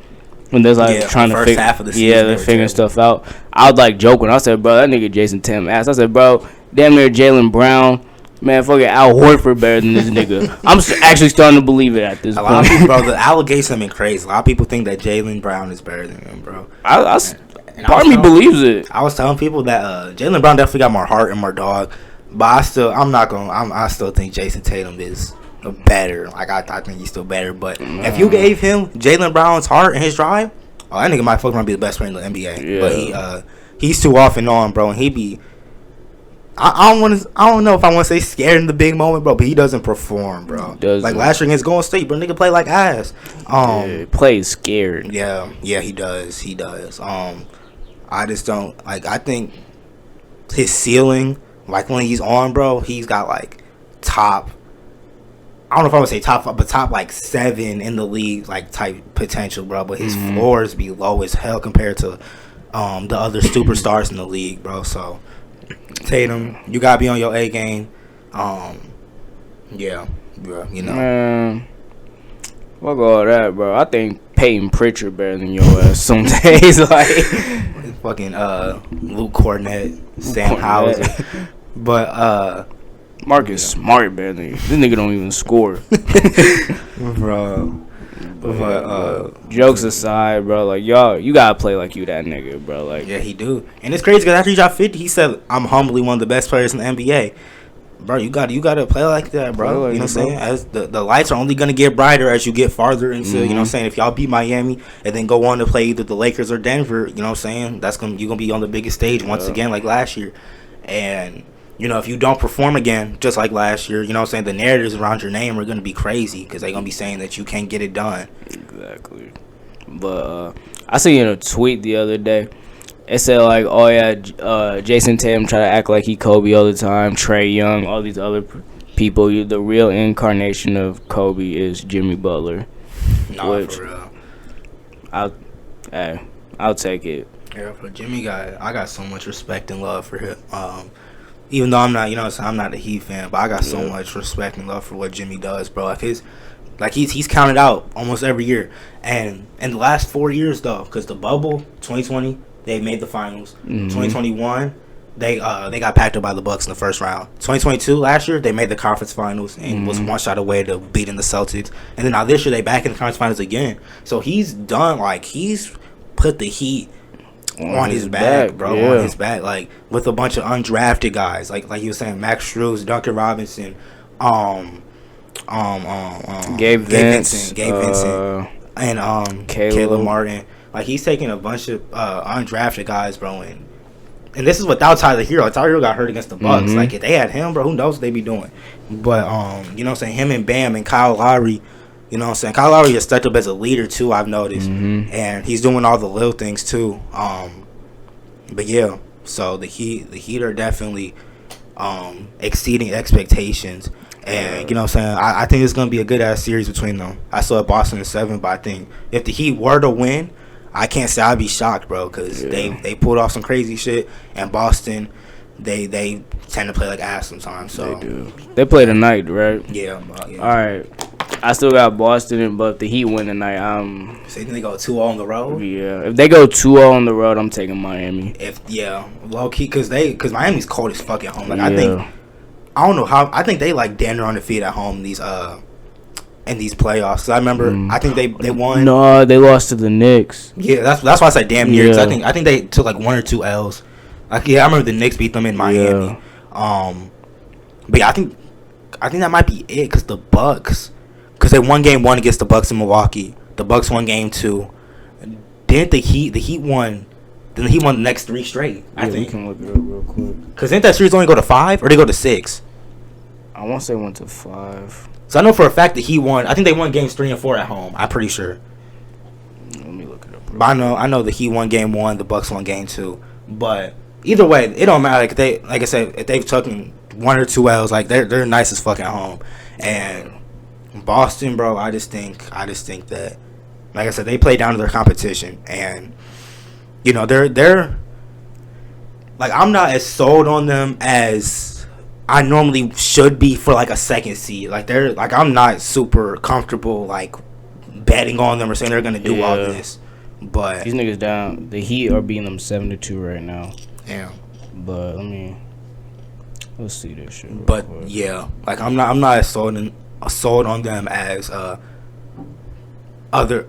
when they was like trying to figure half of the season, they're figuring stuff out. I was like joking. I said, bro, that nigga Jason Tatum ass. I said, bro, damn near Jaylen Brown. Man, fucking Al Horford better than this nigga. I'm actually starting to believe it at this point. A lot of people, bro, the allegations have been crazy. A lot of people think that Jaylen Brown is better than him, bro. Part of me believes it. I was telling people that Jaylen Brown definitely got more heart and more dog, but I still think Jason Tatum is better. Like I think he's still better. But if you gave him Jaylen Brown's heart and his drive, that nigga might fucking around be the best player in the NBA. Yeah. But he's too off and on, bro. And he be. I don't know if I want to say scared in the big moment, bro, but he doesn't perform, bro. Like last year against Golden State, bro, nigga play like ass. Plays scared. Yeah, he does. I just don't like. I think his ceiling, like when he's on, bro, he's got like top. I don't know if I would say top 5, but top like 7 in the league, like type potential, bro. But his floors be low as hell compared to the other superstars in the league, bro. So Tatum, you gotta be on your A game. Yeah, you know. Man, fuck all that, bro. I think Peyton Pritchard better than your ass some days. Like fucking Luke Cornett, Sam Hauser. But Marcus Smart better than you. This nigga don't even score. Bro. But jokes aside, bro, like y'all, you gotta play like you that nigga, bro. Like yeah, he do, and it's crazy because after he dropped 50, he said, "I'm humbly one of the best players in the NBA." Bro, you gotta play like that, bro. Like you know what I'm saying? As the lights are only gonna get brighter as you get farther into, you know what I'm saying? If y'all beat Miami and then go on to play either the Lakers or Denver, you know what I'm saying? You're gonna be on the biggest stage once again like last year. And you know, if you don't perform again just like last year, you know what I'm saying, the narratives around your name are gonna be crazy because they're gonna be saying that you can't get it done. Exactly. But I seen a tweet the other day. It said like, oh yeah, Jason Tatum try to act like he Kobe all the time. Trae Young, all these other people. The real incarnation of Kobe is Jimmy Butler. Nah, for real. I'll take it. Yeah, for Jimmy I got so much respect and love for him. Even though I'm not, you know, I'm not a Heat fan, but I got so much respect and love for what Jimmy does, bro. Like he's counted out almost every year, and in the last 4 years though, because the bubble 2020. They made the finals. 2021, they got packed up by the Bucks in the first round. 2022, last year, they made the conference finals and was one shot away to beating the Celtics. And then now this year, they back in the conference finals again. So he's done, like, he's put the Heat on his back, bro. Yeah. On his back, like, with a bunch of undrafted guys. Like you were saying, Max Strus, Duncan Robinson, Gabe Vincent, and Caleb Martin. Like, he's taking a bunch of undrafted guys, bro, and this is without Tyler Hero. Tyler Hero got hurt against the Bucks. Like, if they had him, bro, who knows what they be doing. But, you know what I'm saying, him and Bam and Kyle Lowry, you know what I'm saying, Kyle Lowry has stepped up as a leader, too, I've noticed. And he's doing all the little things, too. But, yeah, so the Heat are definitely exceeding expectations. And, you know what I'm saying, I think it's going to be a good-ass series between them. I saw Boston in 7, but I think if the Heat were to win, I can't say I'd be shocked, bro, because they pulled off some crazy shit. And Boston, they tend to play like ass sometimes. So they do. They play tonight, right? Yeah. All right. I still got Boston, but if the Heat win tonight, So you think they go 2-0 on the road? Yeah. If they go 2-0 on the road, I'm taking Miami. Low key, because Miami's cold as fuck at home. Like I don't know how. I think they like damn near on the feet at home. In these playoffs, so I remember, I think they won. No, they lost to the Knicks. Yeah, that's why I said damn near. Cause I think they took like 1 or 2 L's. Like I remember the Knicks beat them in Miami. But yeah, I think that might be it because the Bucks, because they won game 1 against the Bucks in Milwaukee. The Bucks won game 2. Didn't the Heat won? Then he won the next 3 straight. I think. We can look it up real quick. Because didn't that series only go to 5 or they go to 6? I want to say 1 to 5. So I know for a fact that he won. I think they won games 3 and 4 at home. I'm pretty sure. Let me look it up. But I know that he won game 1. The Bucks won game 2. But either way, it don't matter. Like I said, if they've taken 1 or 2 L's, like they're nice as fuck at home. And Boston, bro, I just think that, like I said, they play down to their competition, and you know they're like, I'm not as sold on them as I normally should be for like a second seed. Like I'm not super comfortable like betting on them or saying they're gonna do all this. But these niggas down. The Heat are beating them 7-2 right now. Damn. But let's see this shit. But yeah, like I'm not as sold on them as other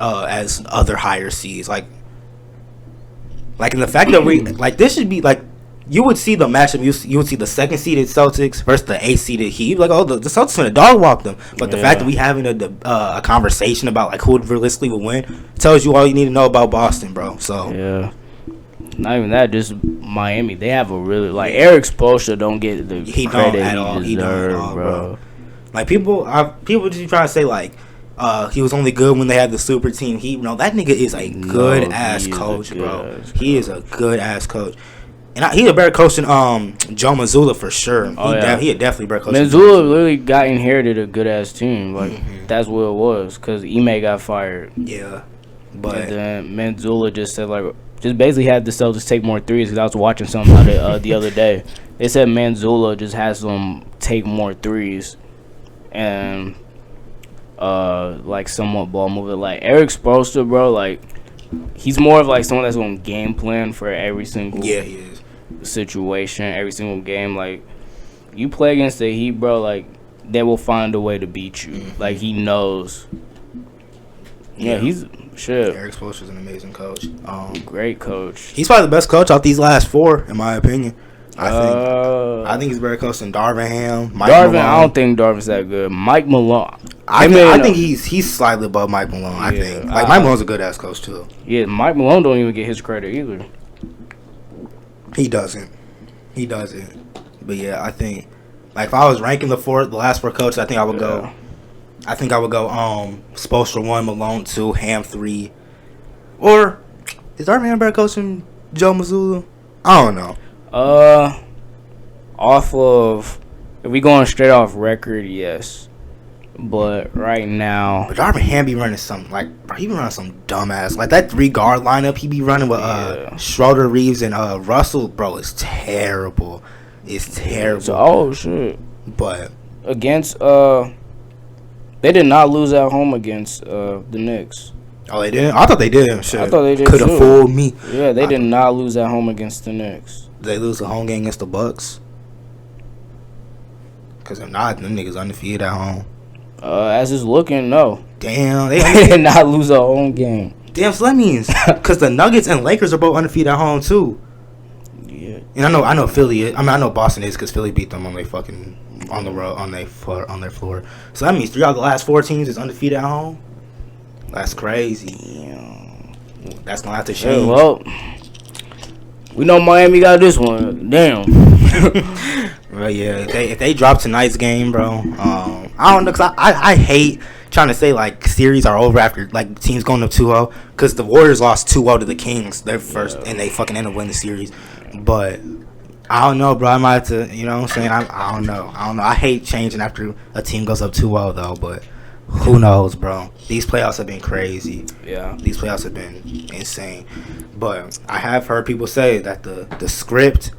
higher seeds. Like in the fact that we like this should be like. You would see the matchup. You would see the 2nd seeded Celtics versus the 8th seeded Heat. Like, oh, the Celtics gonna dog walk them. But the fact that we having a conversation about like who realistically would win tells you all you need to know about Boston, bro. So yeah, not even that. Just Miami. They have a really like Eric Spoelstra don't get the credit he deserves, bro. Like people just trying to say like he was only good when they had the super team. That nigga is a good ass coach, bro. He is a good ass coach. And he's a better coach than Joe Mazzulla for sure. He a definitely better coach. Mazzulla literally got inherited a good ass team. Like that's what it was, because Ime got fired. Yeah, but and then Mazzulla just said just basically had the Celtics take more threes. Because I was watching something about it the other day. They said Mazzulla just has them take more threes, and like somewhat ball moving. Like Eric Spoelstra, bro, like he's more of like someone that's on game plan for every single he is. Situation, every single game. Like you play against the Heat, bro, like they will find a way to beat you. Like he knows Yeah, he's shit. Eric Spoelstra's an amazing coach. Great coach. He's probably the best coach out these last 4, in my opinion. I think he's better coach than Darvin Ham. Malone. I don't think Darvin's that good. Mike Malone. I think he's slightly above Mike Malone. I think Mike Malone's a good ass coach too. Yeah, Mike Malone don't even get his credit either. He doesn't. But yeah, I think if I was ranking the last 4 coaches, I think I would go. I think I would go Spoelstra 1, Malone 2, Ham 3. Or is Darvin Ham better coach than Joe Mazzulla? I don't know. Off of, if we going straight off record, yes. But right now, Darvin Ham be running some he be running some dumbass that 3 guard lineup he be running with Schroeder, Reeves, and Russell. Bro, it's terrible. It's terrible. Oh shit! But against they did not lose at home against the Knicks. Oh, they didn't? I thought they did. Shit. I thought they did. Could have fooled me. Yeah, they did not lose at home against the Knicks. They lose a home game against the Bucks? Because if not, them niggas undefeated at home. As it's looking, no. Damn, they did not lose a home game. Damn, so that means because the Nuggets and Lakers are both undefeated at home too. Yeah. And I know Philly is. I know Boston is because Philly beat them on their fucking on the road on their floor. So that means 3 out of the last 4 teams is undefeated at home. That's crazy. Damn. That's gonna have to change. Yeah, well, we know Miami got this one. Damn. Well, yeah, if they drop tonight's game, bro, I don't know, cause I hate trying to say series are over after teams going up 2-0, cause the Warriors lost 2-0 to the Kings their first, and they fucking end up winning the series. But I don't know, bro. I might have to, you know what I'm saying? I don't know. I hate changing after a team goes up 2-0 though, but who knows, bro? These playoffs have been crazy. Yeah, these playoffs have been insane. But I have heard people say that the script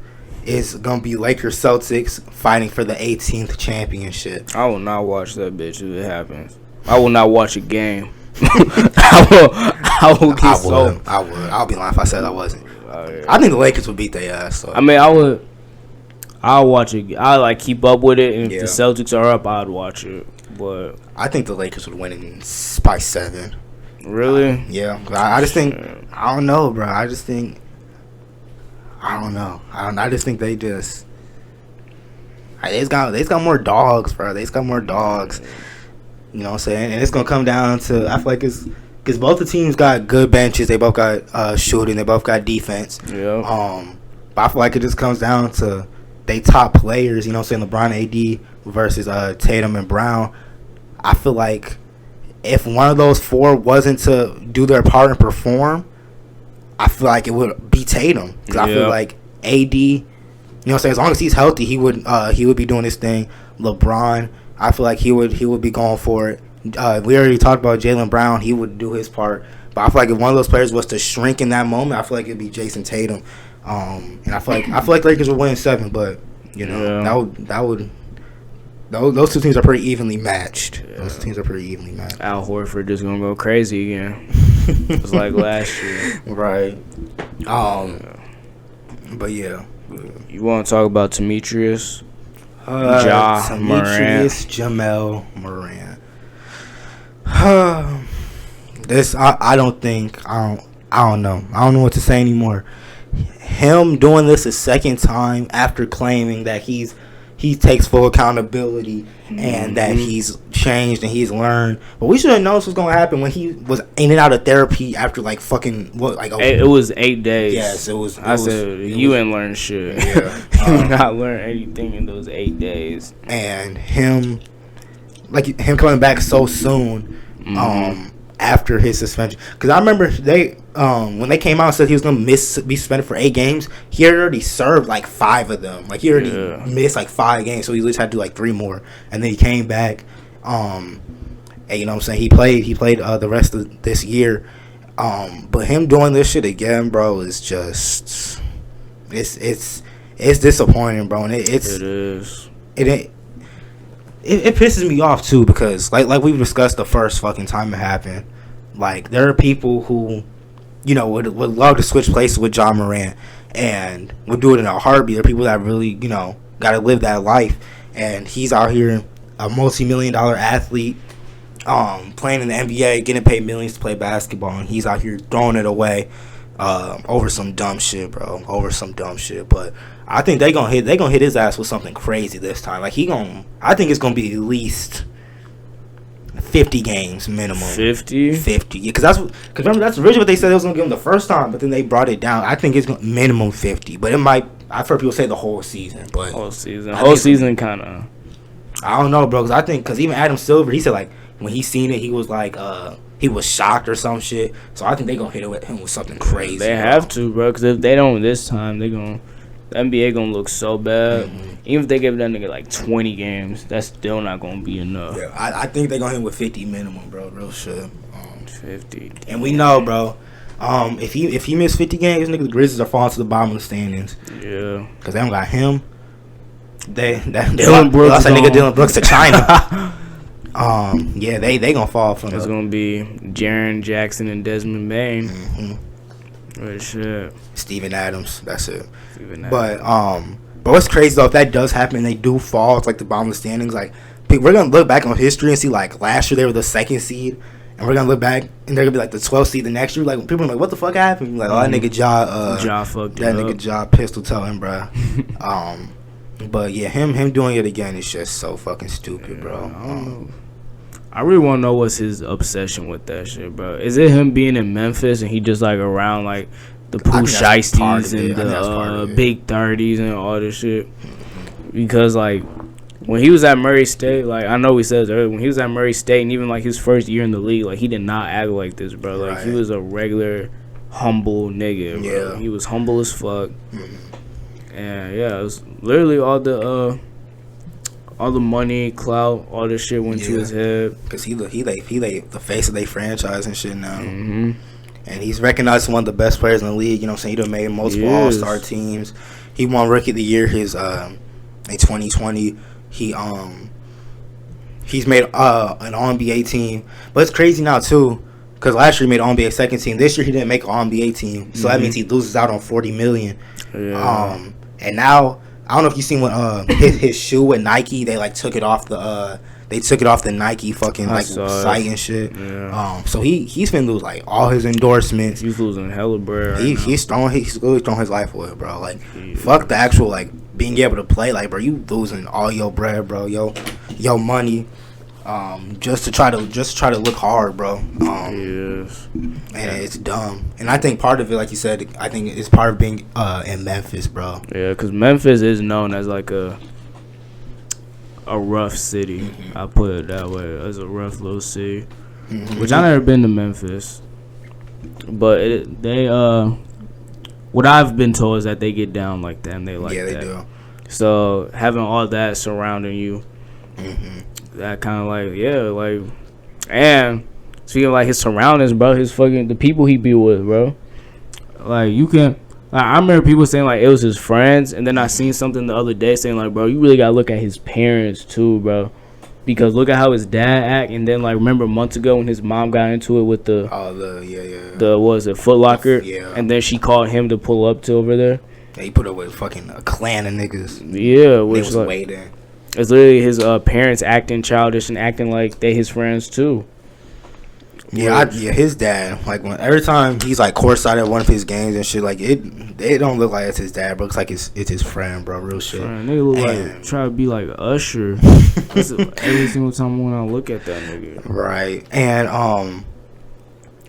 is gonna be Lakers Celtics fighting for the 18th championship. I will not watch that bitch if it happens. I will not watch a game. I will. I'll be lying if I said I wasn't. I think the Lakers would beat their ass. So. I mean, I'll watch it. I keep up with it, and if the Celtics are up, I'd watch it. But I think the Lakers would win by 7. Really? Yeah. I just think I don't know, bro. I just think I don't know. I just think they just they got more dogs, bro. They got more dogs. You know what I'm saying? And it's gonna come down to I feel like it's because both the teams got good benches. They both got shooting. They both got defense. Yeah. But I feel like it just comes down to they top players. You know what I'm saying? LeBron, AD versus Tatum and Brown. I feel like if one of those 4 wasn't to do their part and perform, I feel like it would be Tatum. Because I feel like AD, you know what I'm saying, as long as he's healthy, he would be doing his thing. LeBron, I feel like he would be going for it. We already talked about Jaylen Brown. He would do his part. But I feel like if one of those players was to shrink in that moment, I feel like it'd be Jason Tatum. And I feel like Lakers would win 7, but you know those 2 teams are pretty evenly matched. Yeah. Those 2 teams are pretty evenly matched. Al Horford just gonna go crazy again. It's like last year, right? But yeah, you want to talk about Demetrius? Demetrius Jamel Morant. This I don't know. I don't know what to say anymore. Him doing this a second time after claiming that he takes full accountability and that he's changed and he's learned. But we should have known this was gonna happen when he was in and out of therapy after it was 8 days. Yes, it was. You ain't learned shit. Yeah, you did not learn anything in those 8 days. And him coming back so soon. After his suspension, because I remember they when they came out and said he was gonna be suspended for 8 games, he had already served 5 of them. He already missed 5 games, so he just had to do 3 more, and then he came back. And you know what I'm saying, he played the rest of this year. But him doing this shit again, bro, is just it's disappointing, bro, and it is. It pisses me off too because like we've discussed the first fucking time it happened. There are people who, you know, would love to switch places with John Morant and would do it in a heartbeat. There are people that really, you know, got to live that life, and he's out here a multi-million-dollar athlete playing in the NBA, getting paid millions to play basketball, and he's out here throwing it away over some dumb shit, bro. Over some dumb shit. But I think they gonna hit his ass with something crazy this time. Like I think it's gonna be at least 50 games minimum. 50? Yeah, because remember that's originally what they said they was gonna give him the first time, but then they brought it down. I think it's minimum 50, but it might. I've heard people say the whole season, but whole season kind of. I don't know, bro. Because even Adam Silver, he said like when he seen it, he was like he was shocked or some shit. So I think they gonna hit him with something crazy. They have to, bro. Because if they don't this time, the NBA gonna look so bad. Mm-hmm. Even if they give that nigga like 20 games, that's still not gonna be enough. Yeah, I think they gonna hit him with 50 minimum, bro. Real shit. 50. And we know, bro. If he missed 50 games, nigga, the Grizzlies are falling to the bottom of the standings. Yeah. Because they don't got him. Dillon Brooks. Lost that nigga Dillon Brooks to China. Yeah, they gonna fall from. It's gonna be Jaren Jackson and Desmond Bain. But shit. Steven Adams. That's it. But what's crazy though, if that does happen and they do fall to like the bottom of the standings, like we're gonna look back on history and see like last year they were the 2nd seed, and we're gonna look back and they're gonna be like the 12th seed the next year. Like people are like, what the fuck happened? Like, oh, that nigga Ja fucked that it nigga up. Ja pistol telling, bro. But yeah, him doing it again is just so fucking stupid, bro. I don't know. I really want to know what's his obsession with that shit, bro. Is it him being in Memphis and he just like around like the Pooh Shiesties and the Big 30s and all this shit? Because like when he was at Murray State, like I know we said this earlier, when he was at Murray State and even like his first year in the league, like he did not act like this, bro. Like he was a regular humble nigga, bro. Yeah. He was humble as fuck. And yeah, it was literally all the money, clout, all this shit went to his head. Cause he the face of their franchise and shit now. And he's recognized as one of the best players in the league. You know what I'm saying? He done made multiple All-Star teams. He won Rookie of the Year in 2020. He's made an All-NBA team. But it's crazy now too, because last year he made an All-NBA second team. This year he didn't make an All-NBA team, so that means he loses out on $40 million. Yeah. And now I don't know if you seen when his shoe with Nike, they like took it off the Nike fucking like site and shit. Yeah. So he's finna lose like all his endorsements. He's losing hella bread. He's really throwing his life away, bro. Like fuck the actual like being able to play. Like bro, you losing all your bread, bro. Your money. Just to try to look hard, bro. Yes. And it's dumb. And I think part of it, like you said, I think it's part of being in Memphis, bro. Yeah, because Memphis is known as like a rough city. I put it that way, as a rough little city. Which I never been to Memphis, but what I've been told is that they get down like that and they like that. Yeah, they do. So having all that surrounding you. That kind of and speaking of like his surroundings, bro, the people he be with, bro. Like you can, like, I remember people saying like it was his friends, and then I seen something the other day saying like, bro, you really gotta look at his parents too, bro, because look at how his dad act, and then like remember months ago when his mom got into it with the what was it, Foot Locker, and then she called him to pull up to over there. Yeah, he put up with fucking a clan of niggas. Yeah, which they was like, waiting. It's literally his parents acting childish and acting like they his friends too. Yeah, his dad. Like every time he's like courtside at one of his games and shit, like it don't look like it's his dad, bro. It's like it's his friend, bro. Real shit. They look like try to be like Usher. Every single time when I look at that nigga. Right, and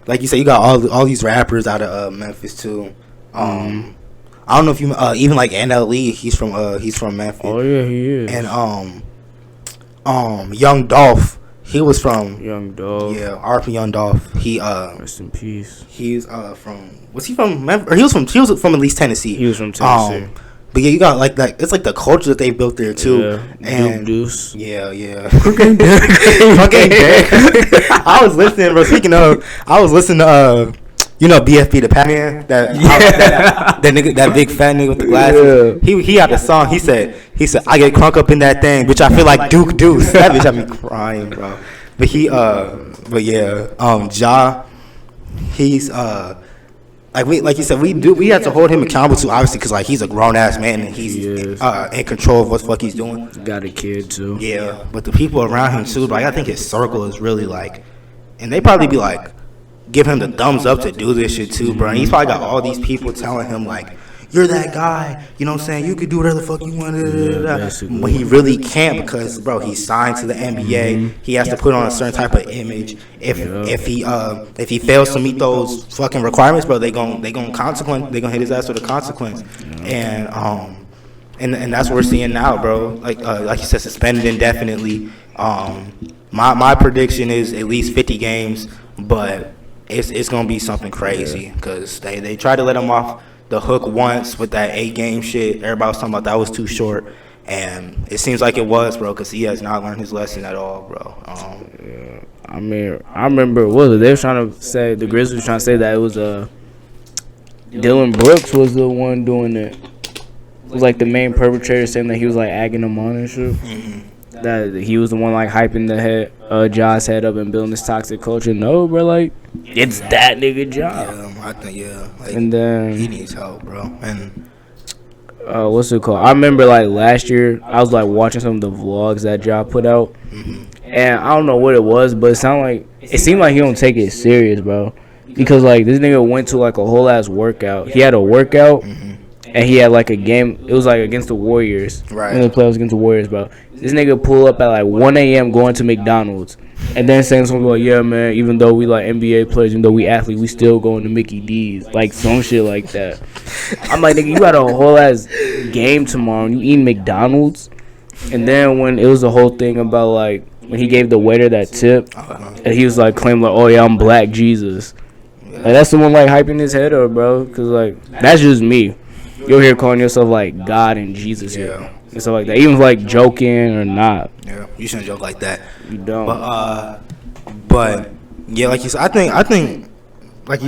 like you said, you got all these rappers out of Memphis too. I don't know if you even like NLE. He's from Memphis. Oh yeah, he is. And Young Dolph. He was from Young Dolph. Yeah, R.P. Young Dolph. He rest in peace. He's from. Was he from Memphis? Or he was from at least Tennessee. He was from Tennessee. But yeah, you got like that. It's like the culture that they built there too. Yeah. And Deuce. Yeah. Fucking Derek. I was listening, bro. Speaking of, I was listening to BFB the Pac-Man, that nigga, that big fat nigga with the glasses. Yeah. He had a song. He said I get crunk up in that thing, bitch. I feel like Duke Deuce. That bitch had me crying, bro. But Ja, he's like you said, we have to hold him accountable to, obviously, because like he's a grown ass man and he's in control of what the fuck he's doing. Got a kid too. Yeah, but the people around him too, like I think his circle is really like, and they probably be like, give him the thumbs up to do this shit too, bro. And he's probably got all these people telling him like, you're that guy, you know what I'm saying? You could do whatever the fuck you want. When he really can't, because bro, he's signed to the NBA. He has to put on a certain type of image. If he fails to meet those fucking requirements, bro, they gon' hit his ass with a consequence. And that's what we're seeing now, bro. Like you said, suspended indefinitely. My prediction is at least 50 games, but it's gonna be something crazy because they tried to let him off the hook once with that 8-game shit. Everybody was talking about that was too short, and it seems like it was, bro, because he has not learned his lesson at all, bro. I mean, I remember what was it? They were trying to say, the Grizzlies were trying to say that it was Dylan Brooks was the one doing it. It was like the main perpetrator, saying that he was like agging them on and shit. That he was the one like hyping the Ja's head up and building this toxic culture. No, bro, like it's that nigga job. Yeah, I think like, and then he needs help, bro. And what's it called? I remember like last year I was like watching some of the vlogs that Ja put out, and I don't know what it was, but it seemed like he don't take it serious, bro. Because like this nigga went to like a whole ass workout. He had a workout. And he had like a game. It was like against the Warriors. Right. And the playoffs against the Warriors, bro. This nigga pull up at like 1 a.m. going to McDonald's, and then saying something like, "Yeah, man. Even though we like NBA players, even though we athletes, we still going to Mickey D's." Like some shit like that. I'm like, nigga, you got a whole ass game tomorrow, and you eating McDonald's. And then when it was the whole thing about like when he gave the waiter that tip, and he was like claiming like, "Oh yeah, I'm Black Jesus." Like that's someone like hyping his head up, bro. Cause like that's just me. You're here calling yourself like God and Jesus here and stuff like that, even like joking or not. Yeah, you shouldn't joke like that. You don't. But yeah, like you said, I think like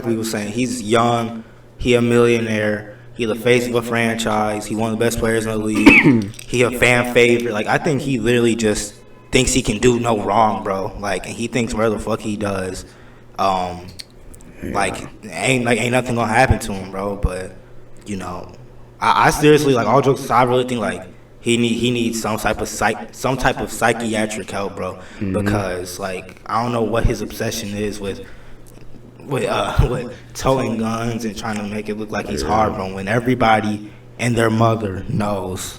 we were saying, he's young, he a millionaire, he the face of a franchise, he one of the best players in the league, he a fan favorite. Like I think he literally just thinks he can do no wrong, bro. Like, and he thinks whatever the fuck he does, like ain't nothing gonna happen to him, bro. But you know, I seriously, like, all jokes aside, I really think like he needs some type of psychiatric help, bro. Because like I don't know what his obsession is with towing guns and trying to make it look like he's hard, bro. When everybody and their mother knows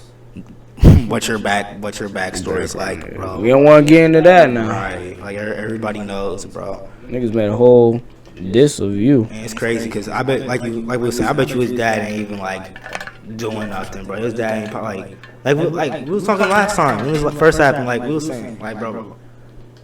what your backstory is like, bro. We don't want to get into that now. Right, like everybody knows, bro. Niggas made a whole diss of you. And it's crazy because I bet, like we were saying, I bet you his dad ain't even like doing nothing, bro. His dad ain't probably like we was talking last time when it was like first happened. Like we was saying, like bro,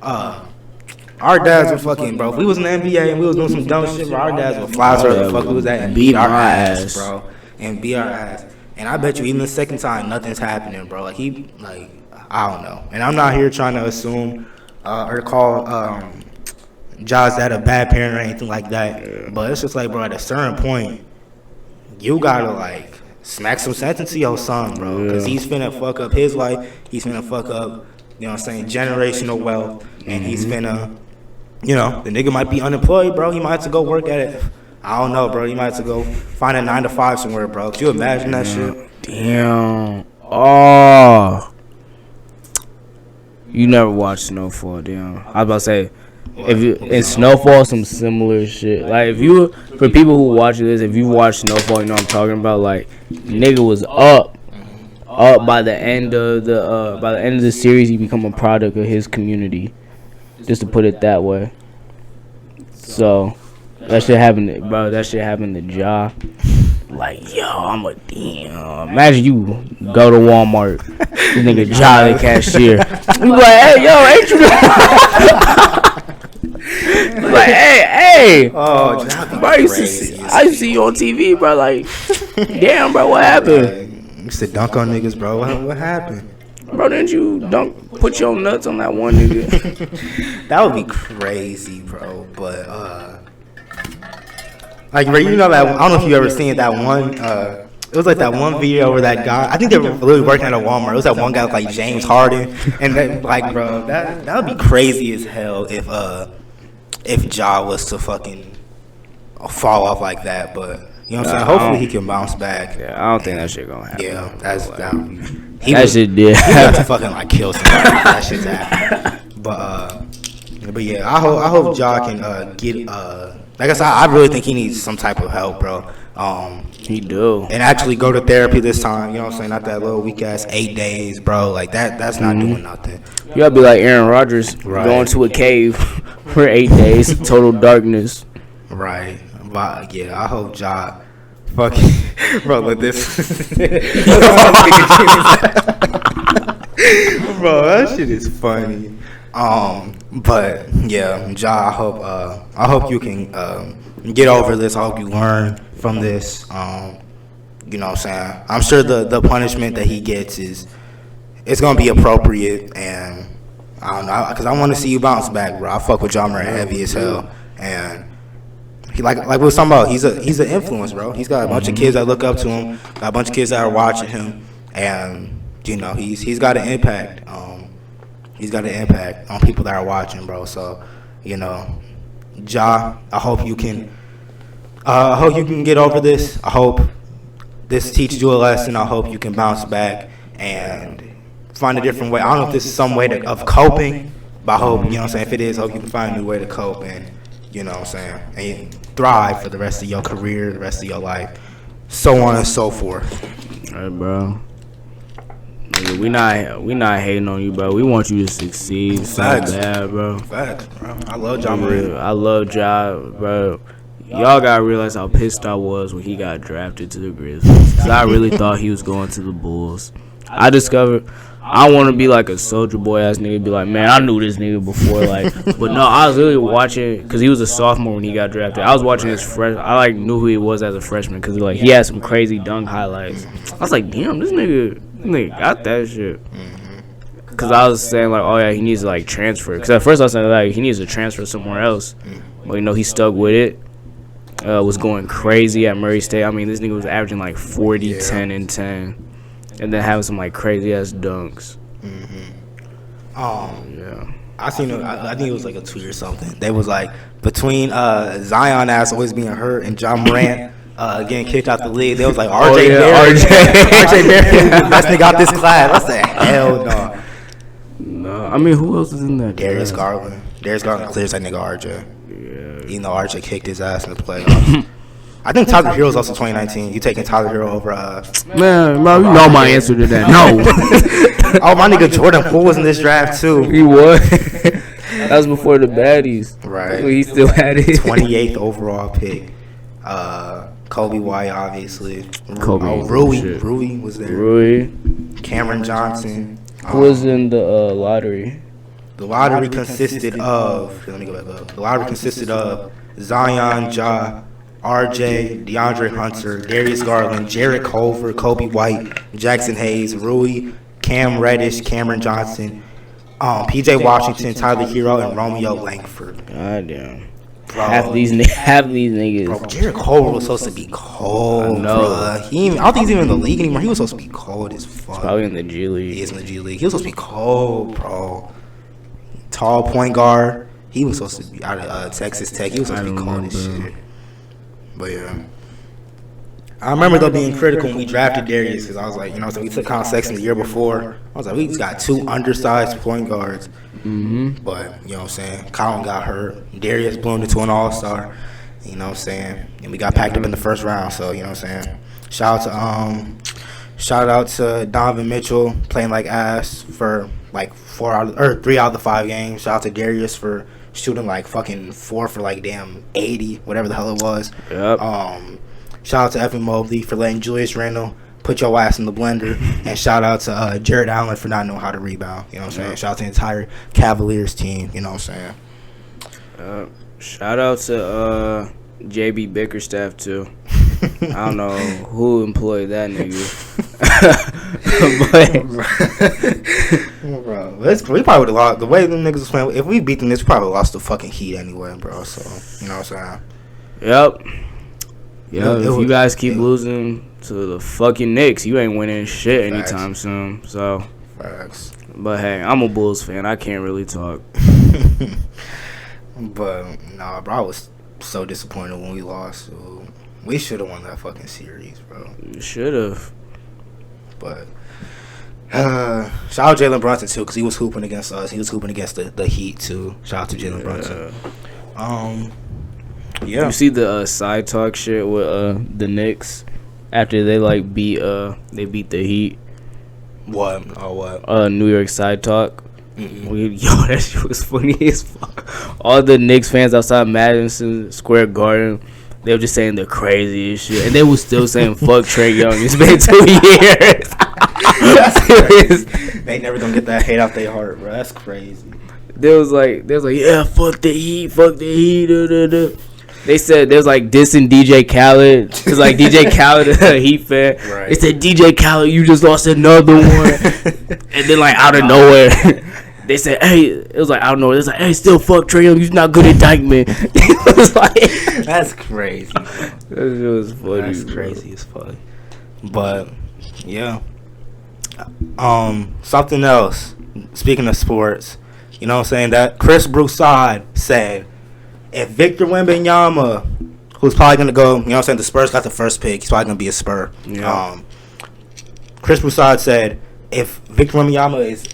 our dads were fucking, bro. If we was in the NBA and we was doing some dumb shit, bro, our dads would fly to where the fuck we was at and beat our ass, bro, and beat our ass. And I bet you even the second time nothing's happening, bro. Like I don't know. And I'm not here trying to assume or call Ja's dad a bad parent or anything like that. But it's just like, bro, at a certain point, you gotta like smack some sense into your son, bro, because he's finna fuck up his life. He's finna fuck up, you know what I'm saying, generational wealth, and he's finna, you know, the nigga might be unemployed, bro. He might have to go work at it. I don't know, bro. He might have to go find a 9-to-5 somewhere, bro. Could you imagine that shit? Damn. Oh. You never watched Snowfall, damn. I was about to say, if you in Snowfall, some similar shit. Like if you, for people who watch this, if you watch Snowfall, you know what I'm talking about. Like nigga was up by the end of the series. He become a product of his community, just to put it that way. So that shit happened, bro. That shit happened to Ja. Like, yo, I'm a damn. Imagine you go to Walmart, this nigga Ja the cashier. You like, hey, yo, ain't you? Like, hey. Oh, bro, I used to see you on TV, bro. Like, damn, bro, what happened? You used to dunk on niggas, bro. What happened? Bro, didn't you put your nuts on that one nigga? That would be crazy, bro. But like, bro, you know that, I don't know if you ever seen that one. It was like that one video where that guy, I think they were literally working at a Walmart. It was that one guy like James Harden, and then like, bro, that would be crazy as hell if Ja was to fucking fall off like that, but you know what I'm saying. Hopefully he can bounce back. Yeah, I don't think that shit gonna happen. Yeah, that's that. That shit did. He got to fucking like kill somebody. That shit's happening. But yeah, I hope Ja can get like I said, I really think he needs some type of help, bro. He do. And actually go to therapy this time. You know what I'm saying? Not that little weak ass 8 days, bro. Like that's not doing nothing. You gotta be like Aaron Rodgers, going to a cave for 8 days, total darkness. Right. But yeah, I hope Ja fucking bro. Look this. Bro, that shit is funny. But yeah, Ja, I hope you can get over this. I hope you learn from this. You know what I'm saying? I'm sure the punishment that he gets it's gonna be appropriate, and I don't know, because I want to see you bounce back, bro. I fuck with Ja Morant heavy as hell, and he like we was talking about, he's an influence, bro. He's got a bunch of kids that look up to him, got a bunch of kids that are watching him, and you know he's got an impact. He's got an impact on people that are watching, bro. So, you know, Ja, I hope you can get over this. I hope this teaches you a lesson. I hope you can bounce back and find a different way. I don't know if this is some way of coping, but I hope, you know what I'm saying, if it is, I hope you can find a new way to cope and, you know what I'm saying, and thrive for the rest of your career, the rest of your life, so on and so forth. All right, bro. We not hating on you, bro. We want you to succeed so bad, bro. Facts, bro. I love Ja Morant. I love Ja, bro. Y'all gotta realize how pissed I was when he got drafted to the Grizzlies. Cause I really thought he was going to the Bulls. I discovered I want to be like a soldier boy ass nigga. Be like, man, I knew this nigga before. Like, but no, I was really watching because he was a sophomore when he got drafted. I was watching his I like knew who he was as a freshman because like he had some crazy dunk highlights. I was like, damn, this nigga got that shit. Because I was saying like, oh yeah, he needs to like transfer. Because at first I was saying like he needs to transfer somewhere else. But you know he stuck with it. Was going crazy at Murray State. I mean, this nigga was averaging like 40, 10, and 10. And then having some like crazy ass dunks. Yeah. I seen I think it was like a tweet or something. They was like between Zion ass always being hurt and Ja Morant getting kicked out the league. They was like RJ Barrett. Best nigga got this class. I said hell no. No, I mean who else is in that? Darius Garland. Darius Garland clears that nigga RJ. Yeah. Even though RJ kicked his ass in the playoffs. I think Tyler Hero's also 2019. You taking Tyler Hero over? Man, bro, you know my answer to that. No. Oh, my nigga Jordan Poole was in this draft too. He was. That was before the baddies. Right. He still had it. 28th overall pick. Kobe White, obviously. Kobe. Oh, Rui was there. Rui. Cameron Johnson. Who was in the lottery? The lottery consisted of. Let me go back up. The lottery consisted of Zion, Ja, RJ, DeAndre Hunter, Darius Garland, Jarrett Culver, Kobe White, Jackson Hayes, Rui, Cam Reddish, Cameron Johnson, PJ Washington, Tyler Hero, and Romeo Langford. Goddamn. Half these niggas. Bro, Jarrett Culver was supposed to be cold. I know. I don't think he's even in the league anymore. He was supposed to be cold as fuck. Probably in the G League. He is in the G League. He was supposed to be cold, bro. Tall point guard. He was supposed to be out of Texas Tech. He was supposed to be cold as shit. But yeah, I remember though being critical when we drafted Darius because I was like, you know, so we took Colin Sexton the year before. I was like, we just got two undersized point guards. But you know what I'm saying, Colin got hurt. Darius bloomed into an all-star. You know what I'm saying, and we got packed up in the first round. So you know what I'm saying, shout out to Donovan Mitchell playing like ass for like 3 out of the 5 games. Shout out to Darius for shooting like fucking 4 for like damn 80, whatever the hell it was. Yep. Shout out to Evan Mobley for letting Julius Randle put your ass in the blender, and shout out to Jared Allen for not knowing how to rebound. You know what I'm saying? Shout out to the entire Cavaliers team. You know what I'm saying? Shout out to JB Bickerstaff too. I don't know who employed that nigga. Bro, we probably would have lost. The way them niggas was playing, if we beat them, we probably lost the fucking Heat anyway, bro. So, you know what I'm saying? Yep. If you guys keep losing to the fucking Knicks, you ain't winning shit anytime soon. So, facts. But hey, I'm a Bulls fan. I can't really talk. But, nah, bro, I was so disappointed when we lost. So we should have won that fucking series, bro. You should have. But shout out Jalen Brunson too, because he was hooping against us. He was hooping against the Heat too. Shout out to Jalen Brunson. Yeah. You see the side talk shit with the Knicks after they like beat the Heat. What? Oh, what? New York side talk. That shit was funny as fuck. All the Knicks fans outside Madison Square Garden, they were just saying the craziest shit, and they was still saying "fuck Trae Young." It's been 2 years. They never gonna get that hate out their heart, bro. That's crazy. They was like, yeah, fuck the Heat. Da, da, da. They said there's like dissing DJ Khaled, cause like DJ Khaled is a Heat fan. Right. They said DJ Khaled, you just lost another one, and then like out of nowhere, they said, hey, it was like out of nowhere. It's like, hey, still fuck Trae Young. He's not good at Dykeman. It was like, that's crazy. That was funny. That's crazy as fuck. But yeah, something else. Speaking of sports, you know what I'm saying, that Chris Broussard said, if Victor Wembanyama, who's probably going to go, you know what I'm saying, the Spurs got the first pick, he's probably going to be a Spur. Yeah. Chris Broussard said, if Victor Wembanyama is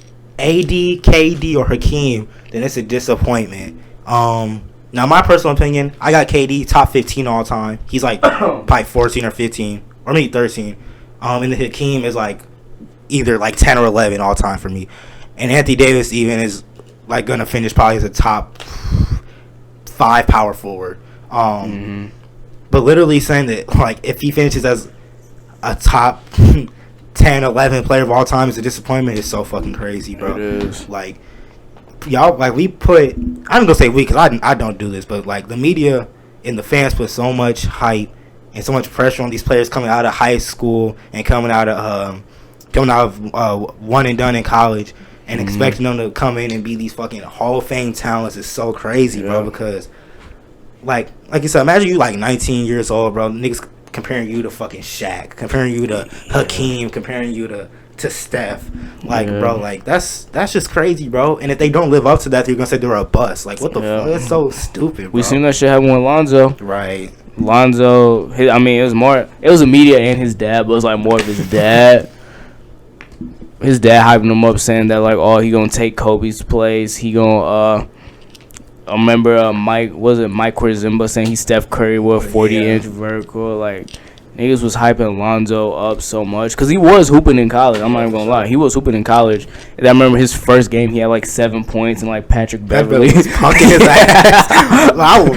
AD, KD, or Hakeem, then it's a disappointment. Now, my personal opinion, I got KD top 15 all time. He's like probably 14 or 15, or maybe 13. And the Hakeem is like either like 10 or 11 all time for me. And Anthony Davis even is like going to finish probably as a top 5 power forward. But literally saying that, like, if he finishes as a top 10, 11 player of all time is a disappointment is so fucking crazy, bro. It is. Like, y'all, like, we put, I'm gonna say we, because I don't do this, but like the media and the fans put so much hype and so much pressure on these players coming out of high school and coming out of one and done in college, and expecting them to come in and be these fucking Hall of Fame talents is so crazy, bro. Because like you said, imagine you like 19 years old, bro. Niggas comparing you to fucking Shaq, comparing you to Hakeem, comparing you to Steph. Like, bro, like that's just crazy, bro. And if they don't live up to that, they're gonna say they're a bust. Like, what the fuck? That's so stupid, bro. We seen that shit happen with Lonzo. Right. Lonzo, it was the media and his dad, but it was like more of his dad. His dad hyping him up, saying that like, oh, he gonna take Kobe's place. He gonna I remember Mike Korzimba saying he's Steph Curry with a 40-inch vertical. Like, niggas was hyping Lonzo up so much because he was hooping in college. I'm not even gonna lie, he was hooping in college. And I remember his first game, he had like 7 points and like Patrick Beverly was punking his ass.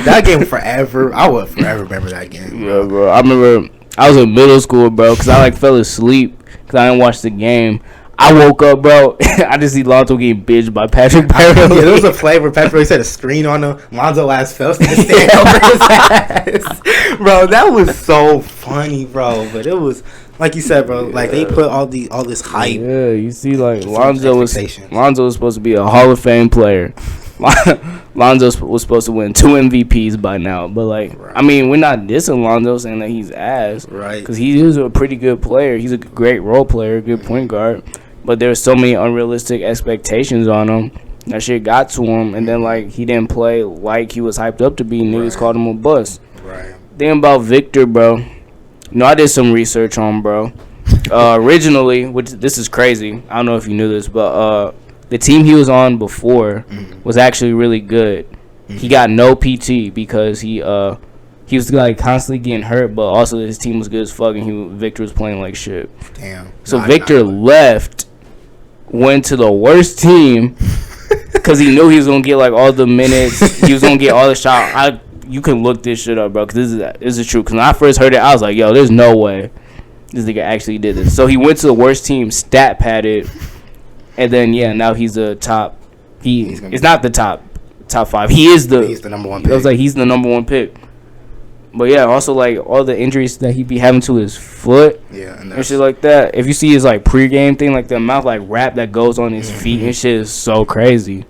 That game forever. I would forever remember that game. Bro. Yeah, bro. I remember I was in middle school, bro, because I like fell asleep because I didn't watch the game. I woke up, bro. I just see Lonzo getting bitched by Patrick Beverly. Yeah, there was a play where Patrick Beverly set a screen on him. Lonzo ass fell to stand over his ass. Bro, that was so funny, bro. But it was, like you said, bro, like they put all this hype. Yeah, you see, like Lonzo was supposed to be a Hall of Fame player. Lonzo was supposed to win 2 MVPs by now. But, like, I mean, we're not dissing Lonzo saying that he's ass. Right. Because he is a pretty good player. He's a great role player, good point guard. But there's so many unrealistic expectations on him. That shit got to him. And then, like, he didn't play like he was hyped up to be. Niggas called him a bust. Right. Thing about Victor, bro. You know, I did some research on him, bro. Originally, which this is crazy. I don't know if you knew this, but the team he was on before was actually really good. He got no PT because he was like constantly getting hurt, but also his team was good as fuck, and Victor was playing like shit. Damn. So Victor left, went to the worst team because he knew he was gonna get like all the minutes. He was gonna get all the shots. You can look this shit up, bro, because this is true. Because when I first heard it, I was like, yo, there's no way this nigga actually did this. So he went to the worst team, stat padded, and then now he's a top. It's not the top 5. He's the number 1 pick. I was like, he's the number 1 pick. But yeah, also like all the injuries that he be having to his foot, and shit like that. If you see his like pregame thing, like the amount like wrap that goes on his feet and shit is so crazy.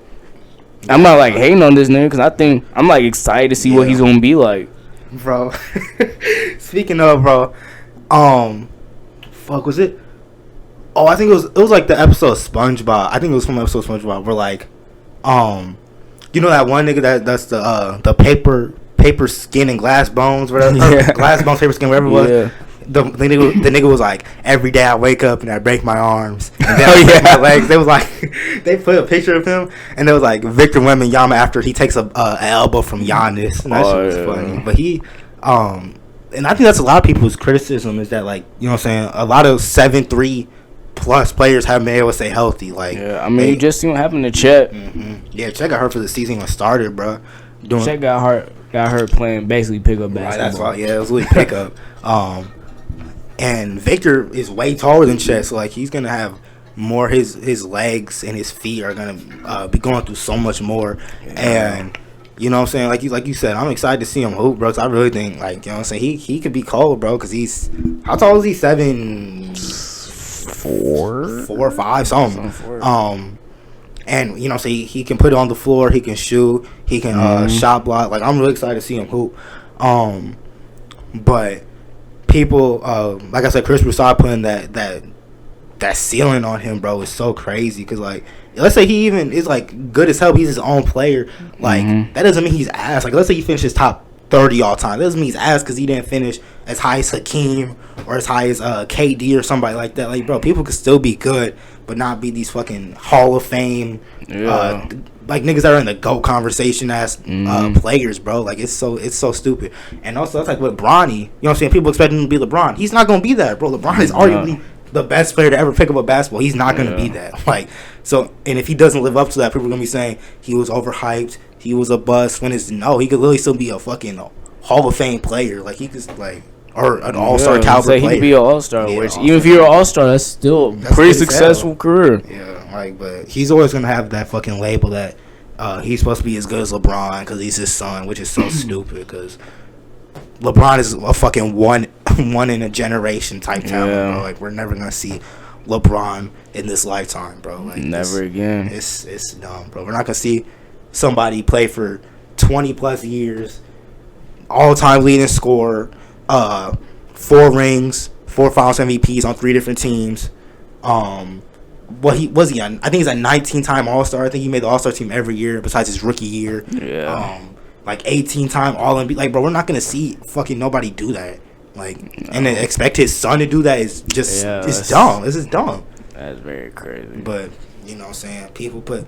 I'm not like hating on this nigga because I'm like excited to see what he's gonna be like, bro. Speaking of, bro, fuck was it? Oh, I think it was like the episode of SpongeBob. I think it was from the episode of SpongeBob where like, you know that one nigga that's the paper skin and glass bones, whatever. Glass bones, paper skin, whatever it was. Yeah. The nigga was like, every day I wake up and I break my arms and then I break my legs. They was like, they put a picture of him and it was like Victor Wembanyama after he takes a elbow from Giannis, and that shit was funny. But he, and I think that's a lot of people's criticism is that, like, you know what I'm saying, a lot of 7'3" plus players haven't been able to stay healthy. Like, I mean, you just seen what happened to Chet. Yeah, Chet got hurt for the season when it started, bro. Chet got hurt playing basically pickup basketball. Right, that's why. Yeah, it was really pickup. And Victor is way taller than Chet, so like he's gonna have more. His legs and his feet are gonna be going through so much more. And you know what I'm saying, like you said, I'm excited to see him hoop, bro. So I really think, like, you know what I'm saying, he could be cold, bro, because he's, how tall is he? 7'4", 4 or 5, something. And you know, so he can put it on the floor, he can shoot, he can shot block. Like, I'm really excited to see him hoop. But people, like I said, Chris Broussard putting that ceiling on him, bro, is so crazy. Because, like, let's say he even is, like, good as hell, he's his own player. Like, that doesn't mean he's ass. Like, let's say he finishes top 30 all time. That doesn't mean he's ass because he didn't finish as high as Hakeem or as high as KD or somebody like that. Like, bro, people could still be good but not be these fucking Hall of Fame, like, niggas that are in the GOAT conversation as players, bro. Like, it's so stupid. And also, that's like with Bronny. You know what I'm saying? People expect him to be LeBron. He's not gonna be that, bro. LeBron is arguably the best player to ever pick up a basketball. He's not gonna be that. Like, so, and if he doesn't live up to that, people are gonna be saying he was overhyped, he was a bust. When it's no, he could literally still be a fucking Hall of Fame player. Like, he could, like, or an all-star caliber player. He could be an all-star, which even if you're an all-star, that's still a pretty successful career. Yeah, like, but he's always gonna have that fucking label that he's supposed to be as good as LeBron because he's his son, which is so stupid. Because LeBron is a fucking one in a generation type talent, bro. Like, we're never gonna see LeBron in this lifetime, bro. Like, never again. It's dumb, bro. We're not gonna see somebody play for 20 plus years, all-time leading scorer. 4 rings, 4 Finals MVPs on 3 different teams. What he was he on? I think he's a 19-time All-Star. I think he made the All-Star team every year besides his rookie year. Yeah. Like 18-time All-NBA. Like, bro, we're not gonna see fucking nobody do that. Like, and then expect his son to do that is just it's dumb. This is dumb. That's very crazy. But you know what I'm saying? People put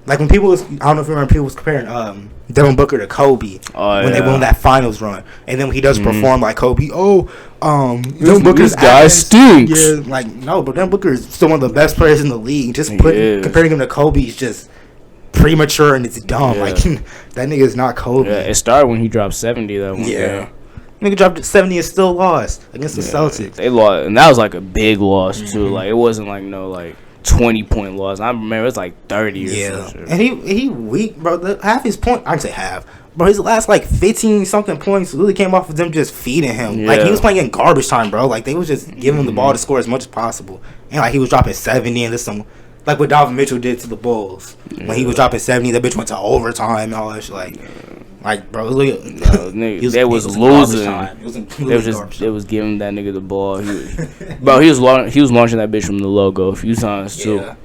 like when people was, I don't know if you remember, people was comparing Devin Booker to Kobe when they won that finals run, and then when he doesn't perform like Kobe, Devin Booker's guy stinks. Yeah, like, no, but Devin Booker is still one of the best players in the league. Just comparing him to Kobe is just premature and it's dumb. Like, that nigga is not Kobe. Yeah, it started when he dropped 70 though. Yeah. Nigga dropped 70 and still lost against the Celtics. They lost, and that was like a big loss too. Like, it wasn't like no like 20-point loss. I remember it was like 30 or something. And he weak, bro. Half his point, I can say half, bro. His last like 15 something points really came off of them just feeding him. Like, he was playing in garbage time, bro. Like, they was just giving him the ball to score as much as possible. And like, he was dropping 70 and this some, like what Donovan Mitchell did to the Bulls when he was dropping 70. That bitch went to overtime and all that shit. Like, bro, look, they was losing. They was giving that nigga the ball. He was launching that bitch from the logo a few times too. Yeah.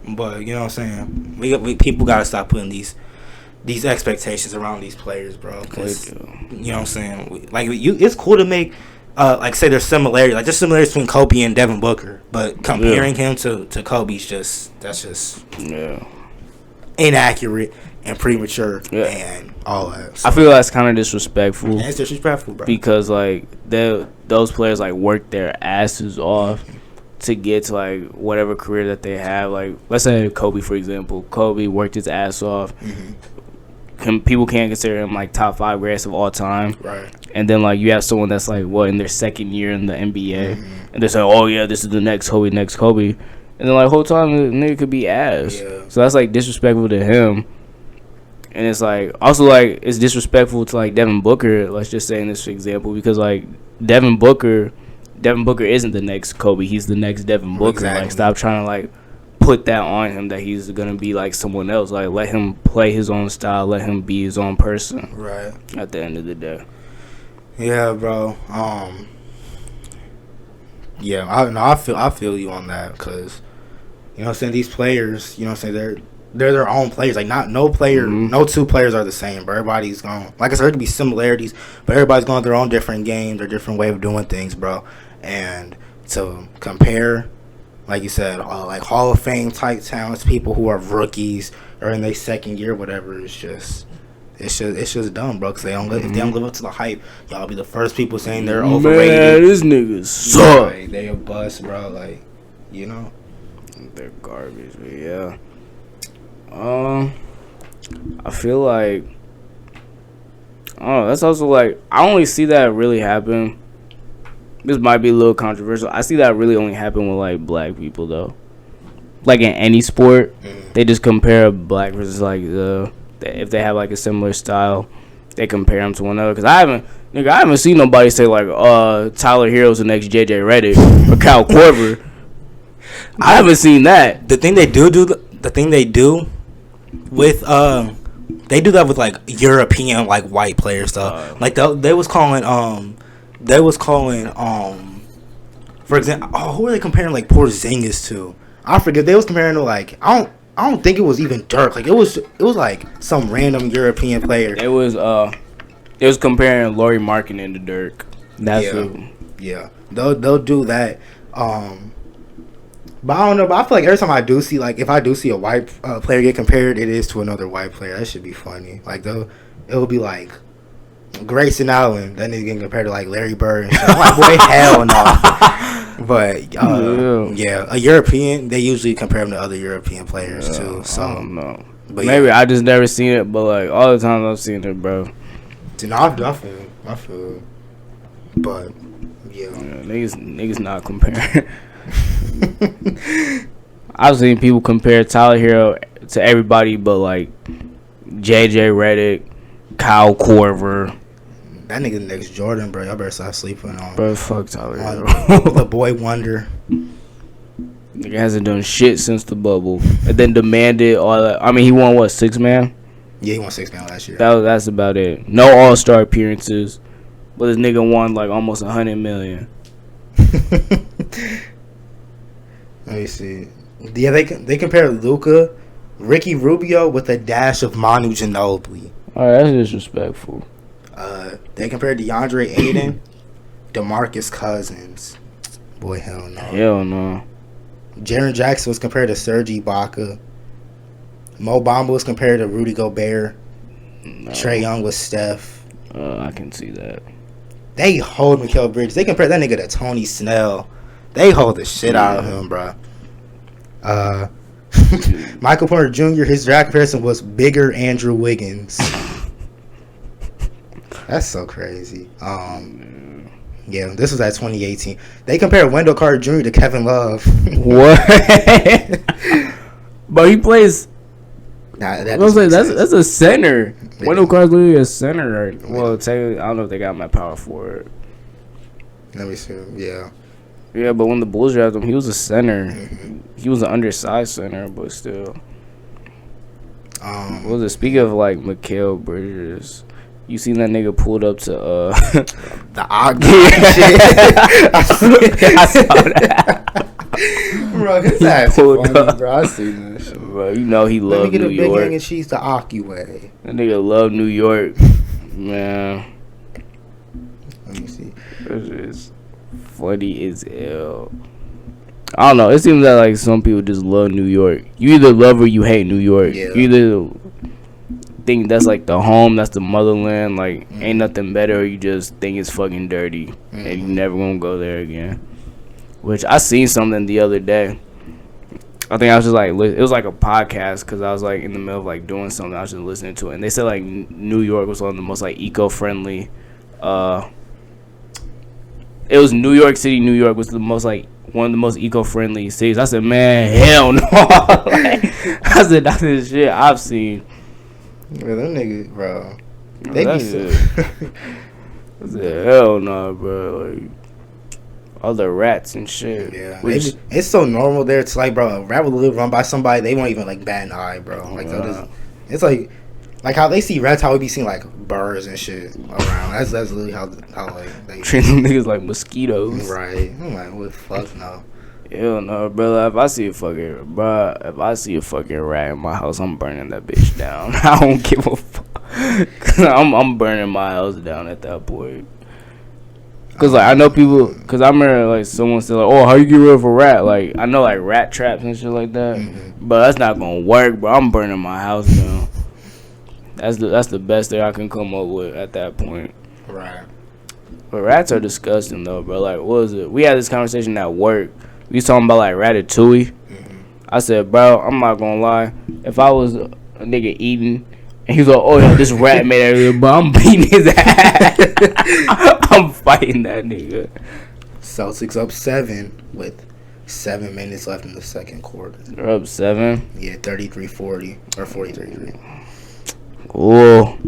But you know what I'm saying? We people gotta stop putting these expectations around these players, bro. Cause, you know what I'm saying? It's cool to make like, say there's similarity, like there's similarities between Kobe and Devin Booker, but comparing him to Kobe's just inaccurate and premature and all that. So, I feel that's kind of disrespectful. Yeah, it's disrespectful, bro. Because like those players like work their asses off to get to like whatever career that they have. Like, let's say Kobe, for example. Kobe worked his ass off. People can't consider him like top 5 greatest of all time. Right. And then like you have someone that's like in their second year in the NBA, and they're saying, oh yeah, this is the next Kobe. And then like whole time the nigga could be ass. Yeah. So that's like disrespectful to him. And it's like also like it's disrespectful to like Devin Booker. Let's just say in this example, because like Devin Booker isn't the next Kobe. He's the next Devin Booker. Exactly. Like, stop trying to like put that on him that he's gonna be like someone else. Like, let him play his own style. Let him be his own person. Right. At the end of the day. Yeah, bro. Yeah, I feel you on that, because you know what I'm saying, these players, you know what I'm saying, they're their own players. Like no two players are the same, bro. Everybody's going. Like I said, there could be similarities, but everybody's going their own different games, their different way of doing things, bro. And to compare, like you said, like Hall of Fame type talents, people who are rookies or in their second year, whatever, it's just dumb, bro. Because if they don't live up to the hype, y'all be the first people saying they're overrated. Man, this niggas suck. Like, they a bust, bro. Like, you know, they're garbage. But yeah. I feel like, I don't know, that's also like, I only see that really happen. This might be a little controversial. I see that really only happen with like black people though. Like in any sport, they just compare black versus like if they have like a similar style, they compare them to one another. Cause I haven't seen nobody say like, Tyler Hero's the next JJ Redick or Kyle Korver. I haven't seen that. The thing they do with they do that with like European like white players stuff. Like they was calling for example, who were they comparing like Porzingis to? I forget. They was comparing to like I don't think it was even Dirk. Like it was like some random European player. It was comparing Lauri Markkanen to Dirk. That's yeah. They'll do that. But I don't know. But I feel like every time I do see, like, if I do see a white player get compared, it is to another white player. That should be funny. Like, it'll be like Grayson Allen. That nigga getting compared to like Larry Bird and shit. I'm like, boy, hell no. But yeah, a European, they usually compare him to other European players too. So I don't know. But maybe I just never seen it. But like all the times I've seen it, bro. Dude, no, I feel. But yeah, niggas not comparing. I've seen people compare Tyler Hero to everybody but like JJ Redick, Kyle Korver. That nigga next Jordan, bro. Y'all better stop sleeping on. Bro, fuck Tyler Hero. The boy wonder. Nigga hasn't done shit since the bubble. And then demanded all that. I mean, he won what, 6-man? Yeah, he won 6-man last year. That's about it. No All-Star appearances. But this nigga won like almost $100 million. Let me see. Yeah, they compare Luka, Ricky Rubio with a dash of Manu Ginobili. Alright, that's disrespectful. They compare DeAndre Ayton, DeMarcus Cousins. Boy, hell no. Hell no. Jaren Jackson was compared to Serge Ibaka. Mo Bamba was compared to Rudy Gobert. No. Trae Young was Steph. I can see that. They hold Mikal Bridges. They compare that nigga to Tony Snell. They hold the shit out of him, bro. Michael Porter Jr., his draft comparison was bigger Andrew Wiggins. That's so crazy. Yeah, this was at 2018. They compared Wendell Carter Jr. to Kevin Love. What? But he plays. That's a center. Wendell Carter's literally a center. Right? Well, technically, I don't know if they got my power forward. Let me see. Yeah. Yeah, but when the Bulls drafted him, he was a center. Mm-hmm. He was an undersized center, but still. What was it? Speaking of like Mikal Bridges, you seen that nigga pulled up to the Ogden shit? I saw that. Bro, his ass funny, bro. I seen that shit. Bro, you know he loved New York. Let me get a big egg and cheese the Aki way. That nigga love New York, man. Let me see. This is funny as hell. I don't know. It seems that like some people just love New York. You either love or you hate New York. Yeah. You either think that's like the home, that's the motherland, like ain't nothing better, or you just think it's fucking dirty and you never gonna go there again. Which I seen something the other day. I think I was just like, it was like a podcast because I was like in the middle of like doing something. I was just listening to it, and they said like New York was one of the most like eco-friendly. It was New York City. New York was the most like one of the most eco-friendly cities. I said, man, hell no. Like, I said, that's the shit I've seen. Yeah, them niggas, bro. They be so. I said, hell no, bro. Like, all the rats and shit. Yeah, it's so normal there. It's like, bro, a rat will live run by somebody, they won't even like bat an eye, bro. Like, it's like how they see rats, how we be seeing like birds and shit around. That's literally how like they treat them niggas like mosquitoes. Right. I'm like, what the fuck no. Hell no, brother. If I see a fucking rat in my house, I'm burning that bitch down. I don't give a fuck. Cause I'm burning my house down at that point. Cause like I know people. Cause I remember like someone said like, "Oh, how you get rid of a rat?" Like I know like rat traps and shit like that. But that's not gonna work, bro. I'm burning my house down. That's the best thing I can come up with at that point. Right. But rats are disgusting though, bro. Like, what was it? We had this conversation at work. We was talking about like Ratatouille. I said, bro, I'm not gonna lie. If I was a nigga eating, and he was like, oh yeah, this rat made everything, but I'm beating his ass. I'm fighting that nigga. Celtics up 7 with 7 minutes left in the second quarter. They're up 7. Yeah, 33-40 or 40-33. Cool.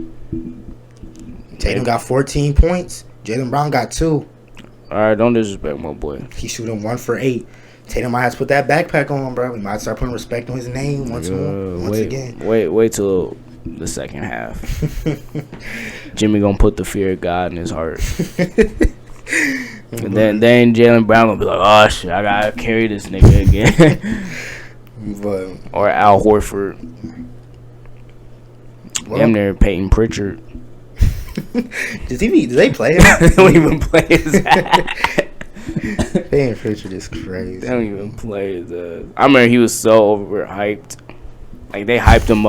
Tatum got 14 points. Jaylen Brown got 2. All right, don't disrespect my boy. He's shooting 1 for 8. Tatum might have to put that backpack on, bro. We might start putting respect on his name once again. Wait till the second half. Jimmy gonna put the fear of God in his heart. And then Jaylen Brown gonna be like, oh shit, I gotta carry this nigga again. Or Al Horford. Damn near Peyton Pritchard. Do they play him? They don't even play his ass. Peyton Pritchard is crazy. They don't even play his ass. I remember he was so overhyped. Like they hyped him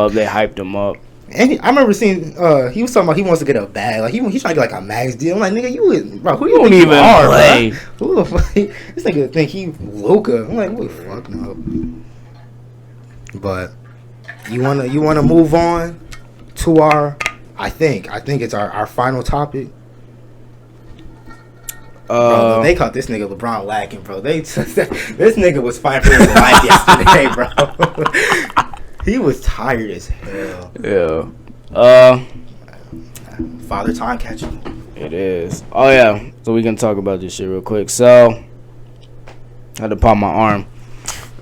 up. And I remember seeing he was talking about he wants to get a bag. Like he's trying to get like a max deal. I'm like, nigga, bro, who you don't think even you are, play. Bro? Who the fuck? This nigga think he Luka. I'm like, what the fuck no. But you wanna move on to our I think it's our final topic. Bro, they caught this nigga LeBron lacking, bro. This nigga was fighting for his life yesterday, bro. He was tired as hell. Yeah. Father time catching. It is. Oh yeah. So we can talk about this shit real quick. So I had to pop my arm.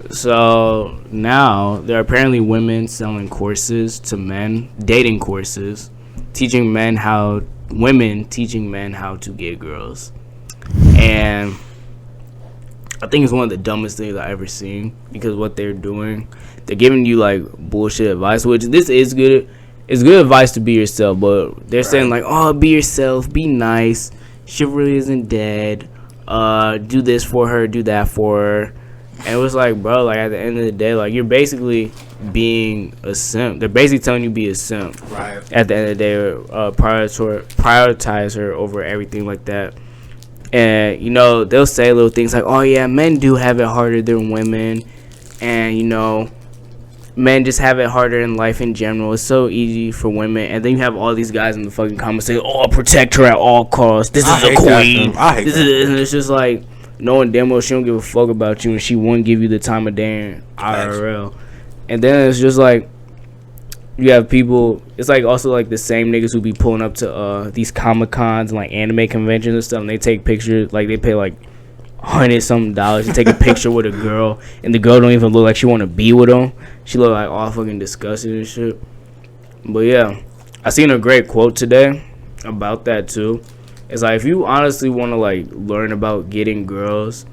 So now there are apparently women selling courses to men, dating courses, women teaching men how to get girls. And I think it's one of the dumbest things I've ever seen, because what they're doing, they're giving you like bullshit advice, which this is good. It's good advice to be yourself, but they're saying like, oh, be yourself, be nice, chivalry isn't dead, do this for her, do that for her. And it was like, bro, like at the end of the day, like you're basically being a simp. They're basically telling you be a simp. Right. At the end of the day, prioritize her over everything like that. And, you know, they'll say little things like, oh, yeah, men do have it harder than women. And, you know, men just have it harder in life in general. It's so easy for women. And then you have all these guys in the fucking comments saying, oh, protect her at all costs. This is a queen. And it's just like, knowing damn well she don't give a fuck about you and she won't give you the time of day in IRL. And then it's just like, you have people, it's like also like the same niggas who be pulling up to these Comic Cons and like anime conventions and stuff, and they take pictures, like they pay like $100-something to take a picture with a girl, and the girl don't even look like she want to be with them. She look like all fucking disgusted and shit. But yeah, I seen a great quote today about that too. It's like, if you honestly want to like learn about getting girls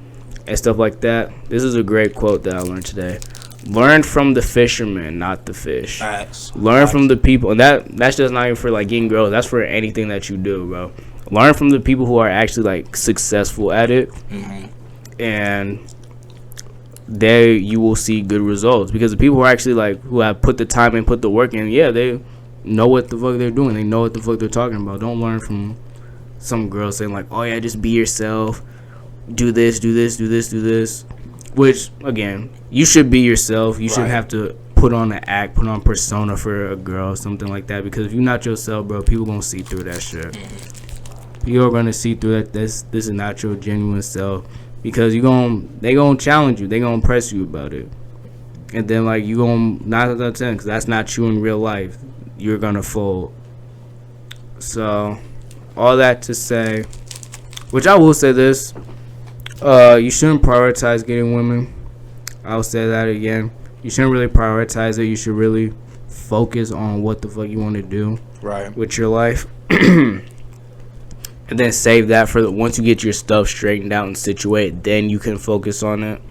and stuff like that, this is a great quote that I learned today. Learn from the fishermen, not the fish. Facts. Learn from the people, and that's just not even for like getting girls. That's for anything that you do, bro. Learn from the people who are actually like successful at it, and there you will see good results. Because the people who are actually like who have put the time and put the work in, yeah, they know what the fuck they're doing. They know what the fuck they're talking about. Don't learn from some girl saying like, oh yeah, just be yourself, do this, do this, do this, do this. Which, again, you should be yourself. You shouldn't have to put on an act, put on persona for a girl, something like that. Because if you're not yourself, bro, people gonna see through that shit. People are gonna see through that. This is not your genuine self. Because they gonna challenge you. They gonna press you about it. And then like you gonna 9 out of 10, because that's not you in real life. You're gonna fold. So all that to say, which I will say this. You shouldn't prioritize getting women. I'll say that again. You shouldn't really prioritize it. You should really focus on what the fuck you want to do with your life. And then save that for once you get your stuff straightened out and situated, then you can focus on it.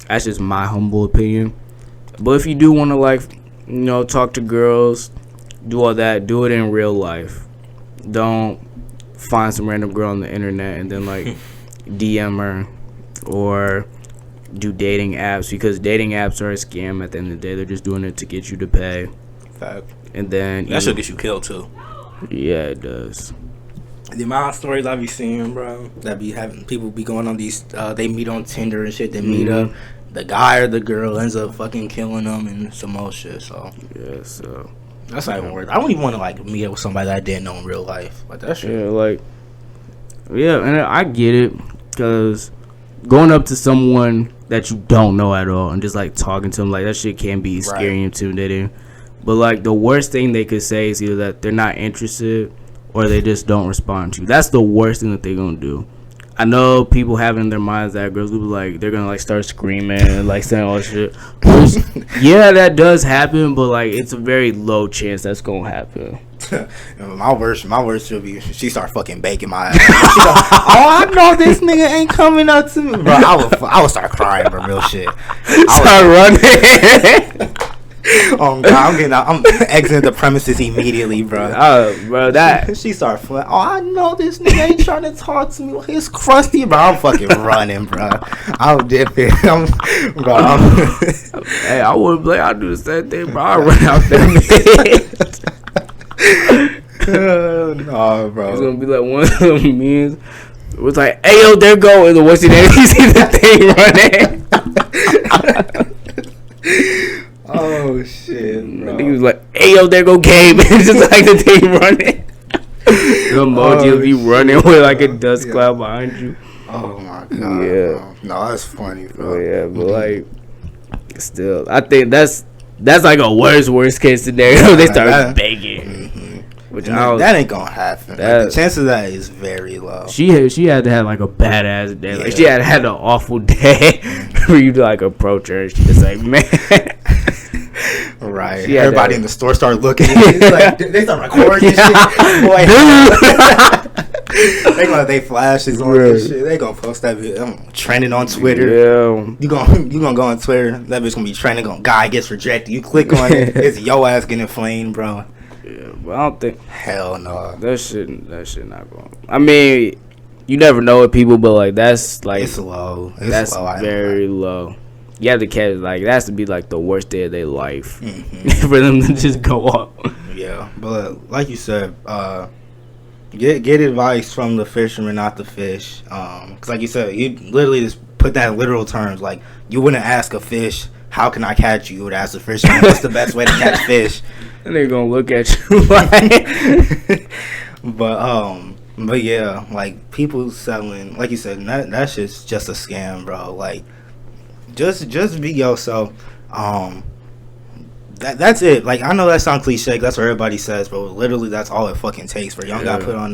That's just my humble opinion. But if you do want to, like, you know, talk to girls, do all that, do it in real life. Don't find some random girl on the internet and then, like, DM her or do dating apps, because dating apps are a scam at the end of the day. They're just doing it to get you to pay. Fact. And then That should get you killed, too. Yeah, it does. The amount of stories I be seeing, bro, that be having people be going on these, they meet on Tinder and shit, they meet up, the guy or the girl ends up fucking killing them and some more shit, so. Yeah, so. That's not even worth it. I don't even want to, like, meet up with somebody that I didn't know in real life. Like, that shit. Yeah, like, yeah, and I get it, because going up to someone that you don't know at all and just, like, talking to them, like, that shit can be scary and intimidating. But, like, the worst thing they could say is either that they're not interested or they just don't respond to you. That's the worst thing that they're going to do. I know people have in their minds that girls will be like, they're going to, like, start screaming and, like, saying all this shit. Yeah, that does happen, but, like, it's a very low chance that's going to happen. my worst should be she start fucking baking my ass. She go, oh, I know this nigga ain't coming up to me, bro. I would start crying, bro. Real shit. Start running. Oh God, I'm exiting the premises immediately, bro. Bro, that she start flying. Oh, I know this nigga ain't trying to talk to me. He's crusty, bro. I'm fucking running, bro. I'm dipping. Hey, I wouldn't play. I'll do the same thing, bro. I'll run out there. No, bro. It's gonna be like one of them memes. It was like, hey, yo, there go. And the what's your name? You see the thing running. Oh shit, bro. He was like, hey, yo, there go Gabe. It's just like the thing running. The emoji will be running with like a dust cloud behind you. Oh my God. Yeah. Bro. No, that's funny, bro. Oh, yeah, but like, still, I think that's like a worst case scenario. They start begging. Which that ain't gonna happen. Like, the chance of that is very low. She had to have like a badass day. Like she had an awful day for you to like approach her. She's like, man. Right. Everybody in the store started looking. Like, they start recording shit. Boy, they flashes on this shit. They gonna post that video trending on Twitter. Yeah. You gonna go on Twitter. That bitch gonna be trending. Guy gets rejected. You click on it. It's your ass getting flamed, bro. Yeah, but I don't think. Hell no. That shit not going. I mean, you never know with people, but like that's like it's low. That's low. Very low. You have to catch like that has to be like the worst day of their life for them to just go up. Yeah, but like you said, get advice from the fisherman, not the fish. Cause like you said, you literally just put that in literal terms. Like you wouldn't ask a fish, "How can I catch you?" You would ask the fisherman, "What's the best way to catch fish?" And they're gonna look at you like. But yeah, like people selling, like you said, that shit's just a scam, bro. Like, just be yourself. That's it. Like I know that sounds cliche. That's what everybody says, but literally that's all it fucking takes. For you don't gotta put on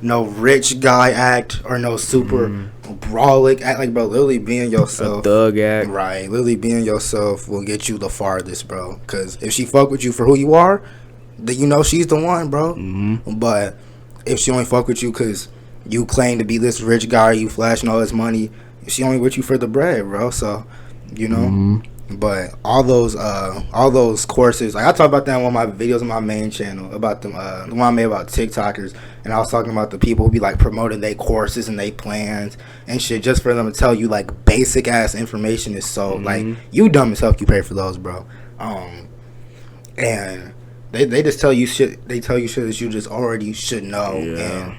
no rich guy act or no super brawlic act. Like, bro, literally being yourself. A thug act. Right. Literally being yourself will get you the farthest, bro. Because if she fuck with you for who you are, then you know she's the one, bro. But if she only fuck with you because you claim to be this rich guy, you flashing all this money, she only with you for the bread, bro. So, you know. But all those courses, like I talk about that in one of my videos on my main channel about them, the one I made about TikTokers, and I was talking about the people who be like promoting their courses and their plans and shit just for them to tell you like basic ass information is so like you dumb as hell if you pay for those, bro. And they just tell you shit. They tell you shit that you just already should know, and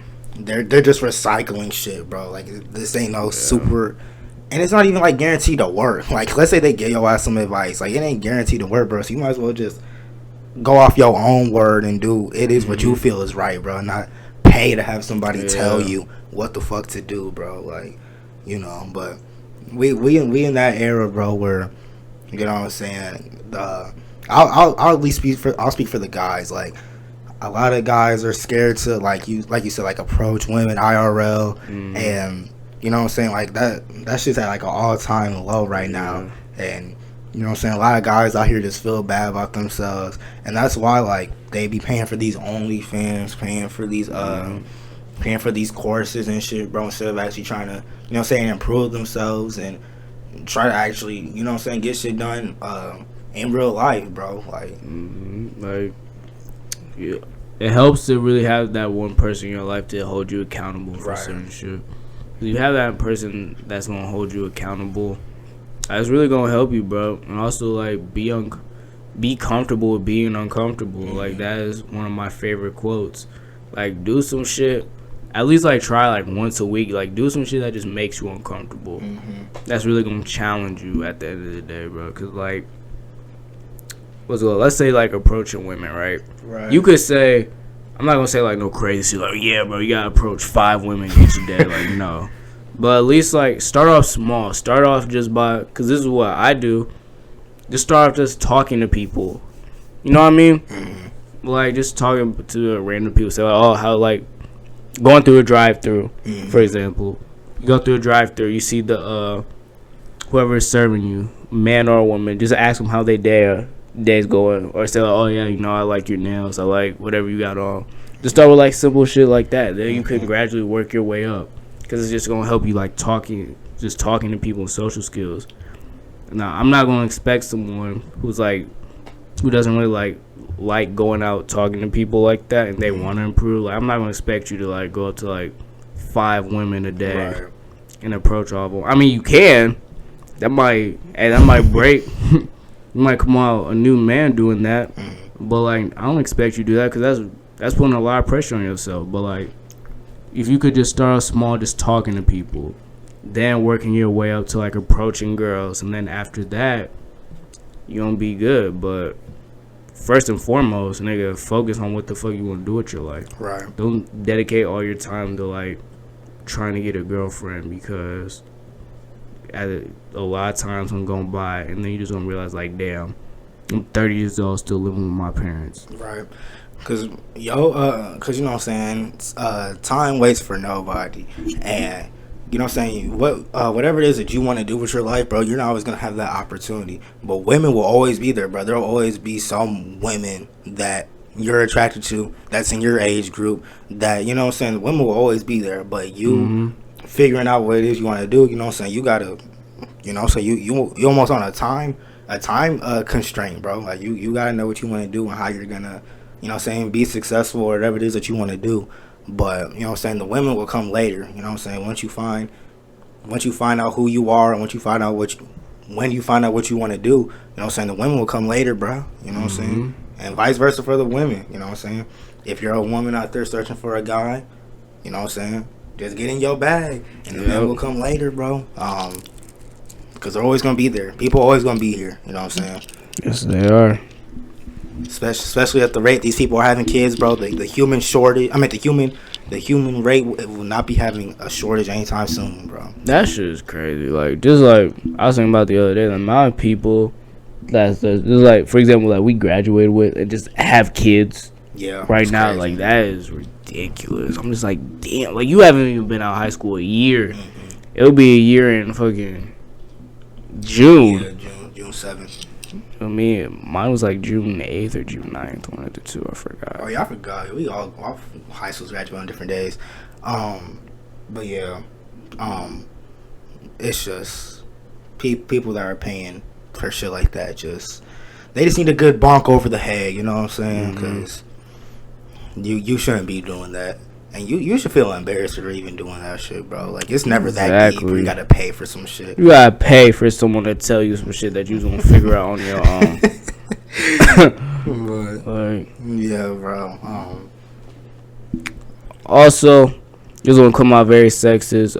they're just recycling shit, bro. Like this ain't no super. And it's not even, like, guaranteed to work. Like, let's say they give your ass some advice. Like, it ain't guaranteed to work, bro. So you might as well just go off your own word and do it is what you feel is right, bro. Not pay to have somebody tell you what the fuck to do, bro. Like, you know. But we in that era, bro, where, you know what I'm saying? I'll at least speak for the guys. Like, a lot of guys are scared to, like you said, like, approach women IRL and... You know what I'm saying? Like, that shit's at, like, an all-time low right now. And, you know what I'm saying? A lot of guys out here just feel bad about themselves. And that's why, like, they be paying for these OnlyFans, paying for these courses and shit, bro, instead of actually trying to, you know what I'm saying, improve themselves and try to actually, you know what I'm saying, get shit done in real life, bro. Like, yeah. It helps to really have that one person in your life to hold you accountable for certain shit. If you have that person that's gonna hold you accountable, that's really gonna help you, bro. And also, like, be comfortable with being uncomfortable. Like, that is one of my favorite quotes. Like, do some shit. At least, like, try, like, once a week. Like, do some shit that just makes you uncomfortable. That's really gonna challenge you at the end of the day, bro. Because, like, let's say, like, approaching women, right? You could say, I'm not gonna say, like, no crazy shit. Like, yeah, bro, you gotta approach 5 women each day. Like, no. But at least, like, start off small. Start off just by, because this is what I do. Just start off just talking to people. You know what I mean? Like, just talking to random people. Say, like, oh, how, like, going through a drive-thru, for example. You go through a drive-thru, you see the, whoever is serving you, man or woman, just ask them how their day's going. Or say, like, oh, yeah, you know, I like your nails. I like whatever you got on. Just start with, like, simple shit like that. Then you can gradually work your way up. Because it's just going to help you, like, talking to people and social skills. Now, I'm not going to expect someone who doesn't really, like going out talking to people like that and they want to improve. Like, I'm not going to expect you to, like, go up to, like, 5 women a day and approach all of them. I mean, you can. That might break. You might come out a new man doing that. But, like, I don't expect you to do that because that's putting a lot of pressure on yourself. But, like, if you could just start off small, just talking to people, then working your way up to, like, approaching girls, and then after that, you're gonna be good. But first and foremost, nigga, focus on what the fuck you want to do with your life. Right. Don't dedicate all your time to, like, trying to get a girlfriend, because a lot of times I'm going by, and then you just gonna realize, like, damn, I'm 30 years old, still living with my parents. Right. Cause you know what I'm saying, time waits for nobody, and you know what I'm saying, whatever it is that you want to do with your life, bro, you're not always gonna have that opportunity. But women will always be there, bro. There'll always be some women that you're attracted to that's in your age group, that, you know what I'm saying, women will always be there. But you figuring out what it is you want to do, you know what I'm saying, you gotta, you know, so you almost on a time constraint, bro. Like, you gotta know what you want to do and how you're gonna, you know what I'm saying, be successful or whatever it is that you want to do. But, you know what I'm saying, the women will come later. You know what I'm saying? Once you find out who you are, and when you find out what you want to do, you know what I'm saying, the women will come later, bro. You know what I'm saying? And vice versa for the women. You know what I'm saying? If you're a woman out there searching for a guy, you know what I'm saying, just get in your bag, and the men will come later, bro. Because they're always gonna be there. People are always gonna be here. You know what I'm saying? Yes, they are. Especially at the rate these people are having kids, bro. The human shortage. I mean, the human rate will not be having a shortage anytime soon, bro. That shit is crazy. Like, just like I was thinking about the other day, the amount of people that's just like, for example, like we graduated with and just have kids. Yeah. Right now, crazy. Like, that is ridiculous. I'm just like, damn. Like, you haven't even been out of high school a year. It'll be a year in fucking June. Yeah, June 7th. I mean, mine was like June 8th or June 9th, one of the two, I forgot. Oh, yeah, I forgot. We all high schools graduate on different days. But yeah, it's just people that are paying for shit like that, they just need a good bonk over the head, you know what I'm saying? Because you shouldn't be doing that. And you should feel embarrassed for even doing that shit, bro. Like, it's never that deep. You gotta pay for some shit. You gotta pay for someone to tell you some shit that you gonna figure out on your own. But, like, yeah, bro. Also, this one come out very sexist.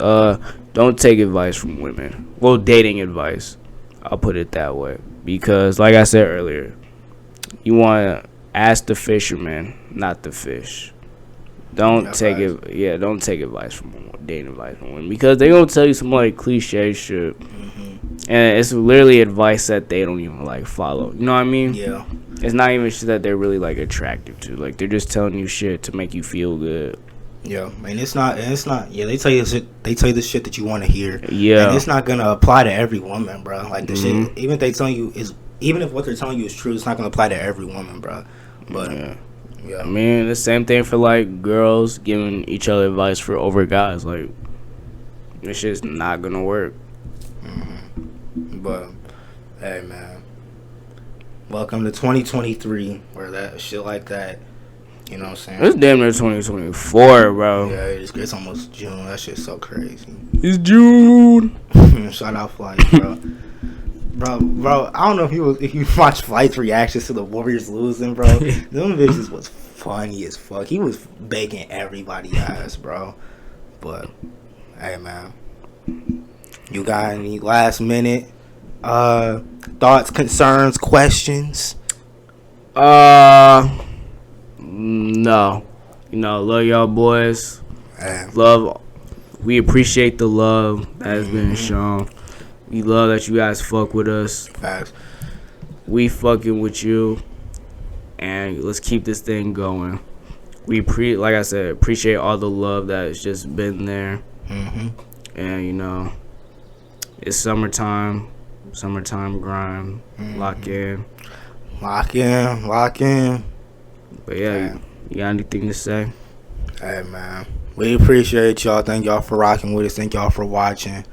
Don't take advice from women. Well, dating advice. I'll put it that way. Because, like I said earlier, you wanna ask the fisherman, not the fish. Don't take advice from women, dating advice from women, because they gonna tell you some like cliche shit, and it's literally advice that they don't even like follow. You know what I mean? Yeah. It's not even shit that they're really like attractive to. Like, they're just telling you shit to make you feel good. Yeah, and it's not. Yeah, they tell you the shit that you want to hear. Yeah, and it's not gonna apply to every woman, bro. Like, the shit, even if what they're telling you is true, it's not gonna apply to every woman, bro. But yeah, I mean, the same thing for like girls giving each other advice over guys. Like, this shit's not gonna work. But hey, man, welcome to 2023, where that shit like that. You know what I'm saying? It's damn near 2024, bro. Yeah, it's almost June. That shit's so crazy. It's June. Shout out Flight, bro. Bro, I don't know if you watched Flight's reactions to the Warriors losing, bro. Them bitches was funny as fuck. He was baking everybody's ass, bro. But hey, man, you got any last minute thoughts, concerns, questions? No. Love y'all boys. Hey. We appreciate the love that has been shown. We love that you guys fuck with us. Facts. We fucking with you. And let's keep this thing going. Like I said, appreciate all the love that's just been there. Mm-hmm. And, it's summertime. Summertime grind. Mm-hmm. Lock in. But yeah, you got anything to say? Hey, man. We appreciate y'all. Thank y'all for rocking with us. Thank y'all for watching.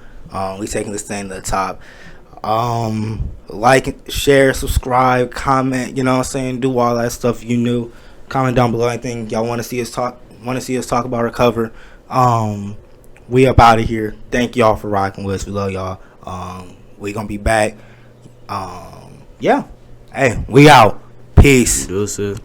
We taking this thing to the top. Like, share, subscribe, comment. You know what I'm saying? Do all that stuff you knew. Comment down below anything y'all want to see us talk about or cover. We up out of here. Thank y'all for rocking with us. We love y'all. We gonna be back. Yeah. Hey, we out. Peace. Deuces.